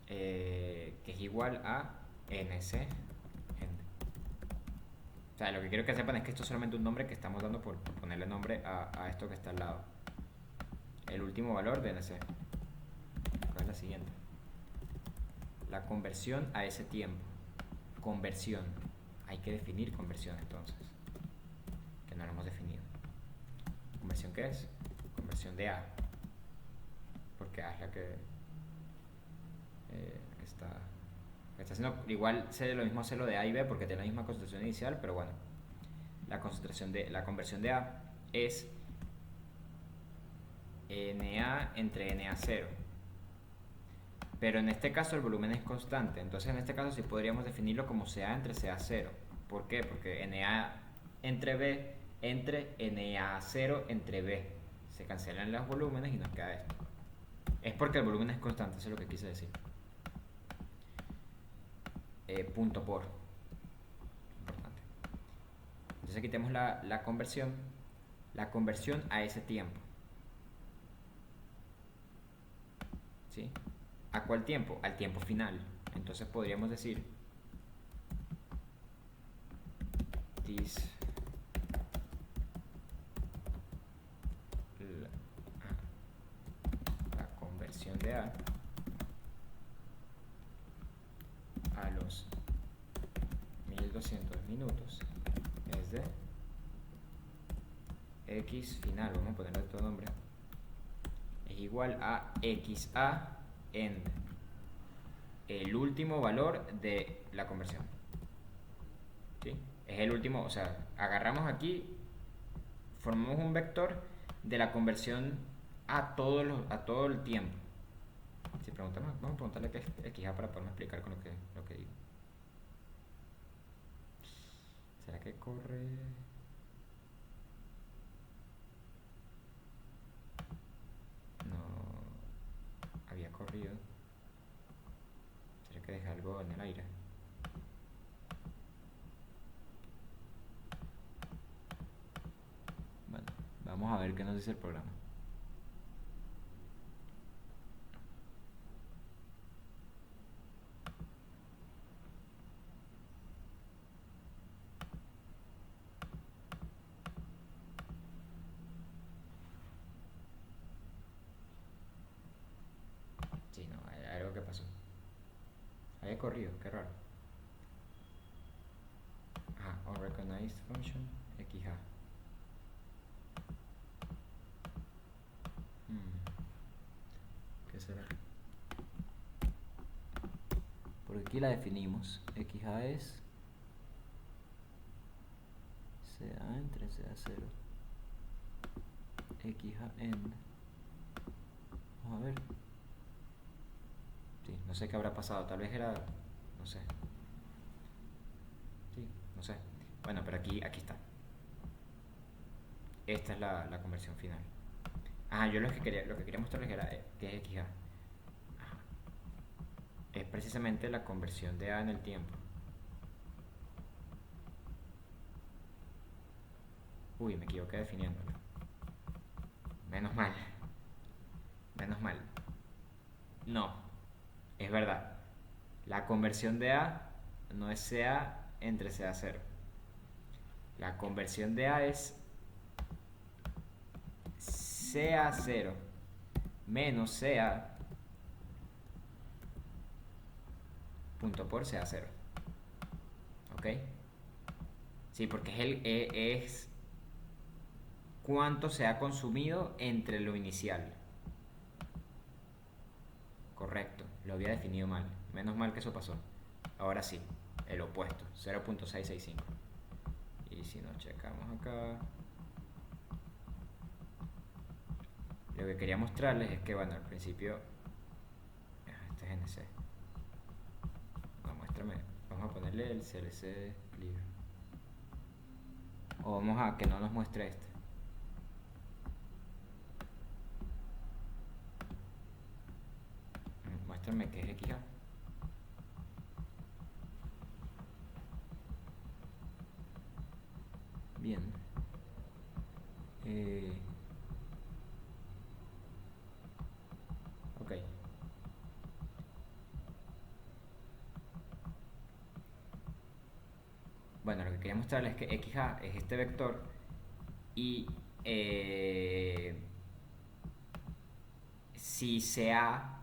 que es igual a NC. O sea, lo que quiero que sepan es que esto es solamente un nombre que estamos dando por ponerle nombre a esto que está al lado. El último valor de NC. ¿Cuál es la siguiente? La conversión a ese tiempo. Conversión. Hay que definir conversión entonces. Que no lo hemos definido. ¿Conversión qué es? Conversión de A. Porque A es la que está haciendo. Igual sé lo mismo hacerlo de A y B porque tiene la misma concentración inicial, pero bueno. La conversión de A es Na entre Na0. Pero en este caso el volumen es constante. Entonces en este caso sí podríamos definirlo como CA entre CA0. ¿Por qué? Porque Na entre B entre Na0 entre B. Se cancelan los volúmenes y nos queda esto. Es porque el volumen es constante, eso es lo que quise decir. Punto por. Importante. Entonces aquí tenemos la conversión. La conversión a ese tiempo. ¿Sí? ¿A cuál tiempo? Al tiempo final. Entonces podríamos decir X, la conversión de a los 1200 minutos es de X final, vamos a ponerle otro nombre, es igual a XA en el último valor de la conversión. ¿Sí? Es el último, o sea, agarramos aquí, formamos un vector de la conversión a todo el tiempo. Si preguntamos, vamos a preguntarle qué es XA para poderme explicar con lo que digo. ¿Será que corre? No, había corrido. ¿Será que deja algo en el aire? Bueno, vamos a ver qué nos dice el programa. Sí, no, hay algo que pasó. Había corrido, qué raro. Unrecognized function XA. ¿Qué será? Porque aquí la definimos. XA es CA entre CA0. XA end. Vamos a ver. Sí, no sé qué habrá pasado. Tal vez era... no sé. Sí, no sé. Bueno, pero aquí está. Esta es la conversión final. Yo lo que quería mostrarles era que es XA. Es precisamente la conversión de A en el tiempo. Uy, me equivoqué definiéndolo. Menos mal. Menos mal. No, es verdad. La conversión de A no es CA entre CA0. La conversión de A es CA0 menos CA punto por CA0. ¿Ok? Sí, porque es cuánto se ha consumido entre lo inicial. Correcto, lo había definido mal. Menos mal que eso pasó. Ahora sí, el opuesto, 0.665. Y si nos checamos acá, lo que quería mostrarles es que, bueno, al principio, este es NC. No, muéstrame, vamos a ponerle el CLC clear. O vamos a que no nos muestre este. Muéstrame que es XA. Bien. Ok. Bueno, lo que quería mostrarles es que XA es este vector y si CA,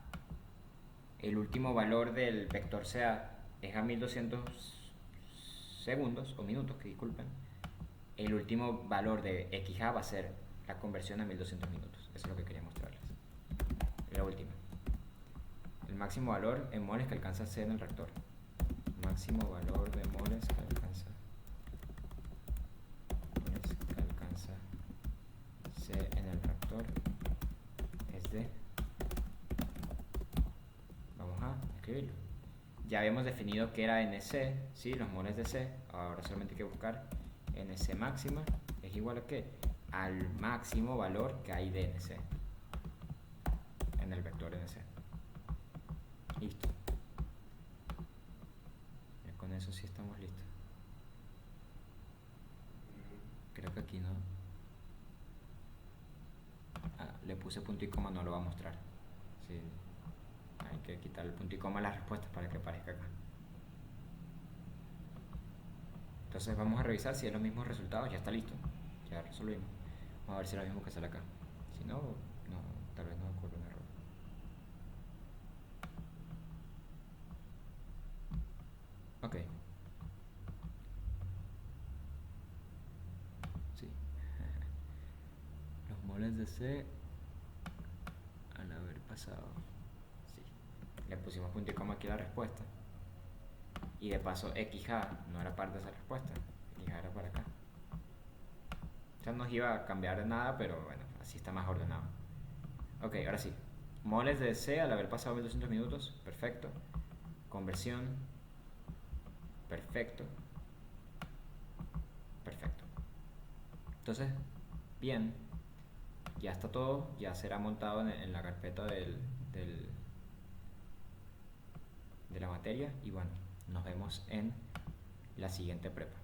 el último valor del vector CA es a 1200 segundos o minutos, que disculpen, el último valor de XA va a ser la conversión a 1200 minutos. Eso es lo que quería mostrarles. La última. El máximo valor en moles que alcanza C en el reactor. Máximo valor de moles que alcanza C en el reactor es de... vamos a escribirlo. Ya habíamos definido que era NC, ¿sí? Los moles de C. Ahora solamente hay que buscar NC máxima es igual a ¿qué? Al máximo valor que hay de NC en el vector NC. Listo. Ya con eso sí estamos listos. Creo que aquí no. Le puse punto y coma, no lo va a mostrar. Sí. Hay que quitar el punto y coma a las respuestas para que aparezca acá. Entonces vamos a revisar si es los mismos resultados. Ya está listo. Ya resolvimos. Vamos a ver si es lo mismo que sale acá. Si no, no, tal vez no ocurre un error. Ok, sí. Los moles de C al haber pasado. Sí. Le pusimos punto y coma aquí a la respuesta. Y de paso, XA no era parte de esa respuesta. XA era para acá. O sea, no nos iba a cambiar nada, pero bueno, así está más ordenado. Ok, ahora sí. Moles de C al haber pasado 1200 minutos. Perfecto. Conversión. Perfecto. Perfecto. Entonces, bien. Ya está todo. Ya será montado en la carpeta de la materia. Y bueno, nos vemos en la siguiente prepa.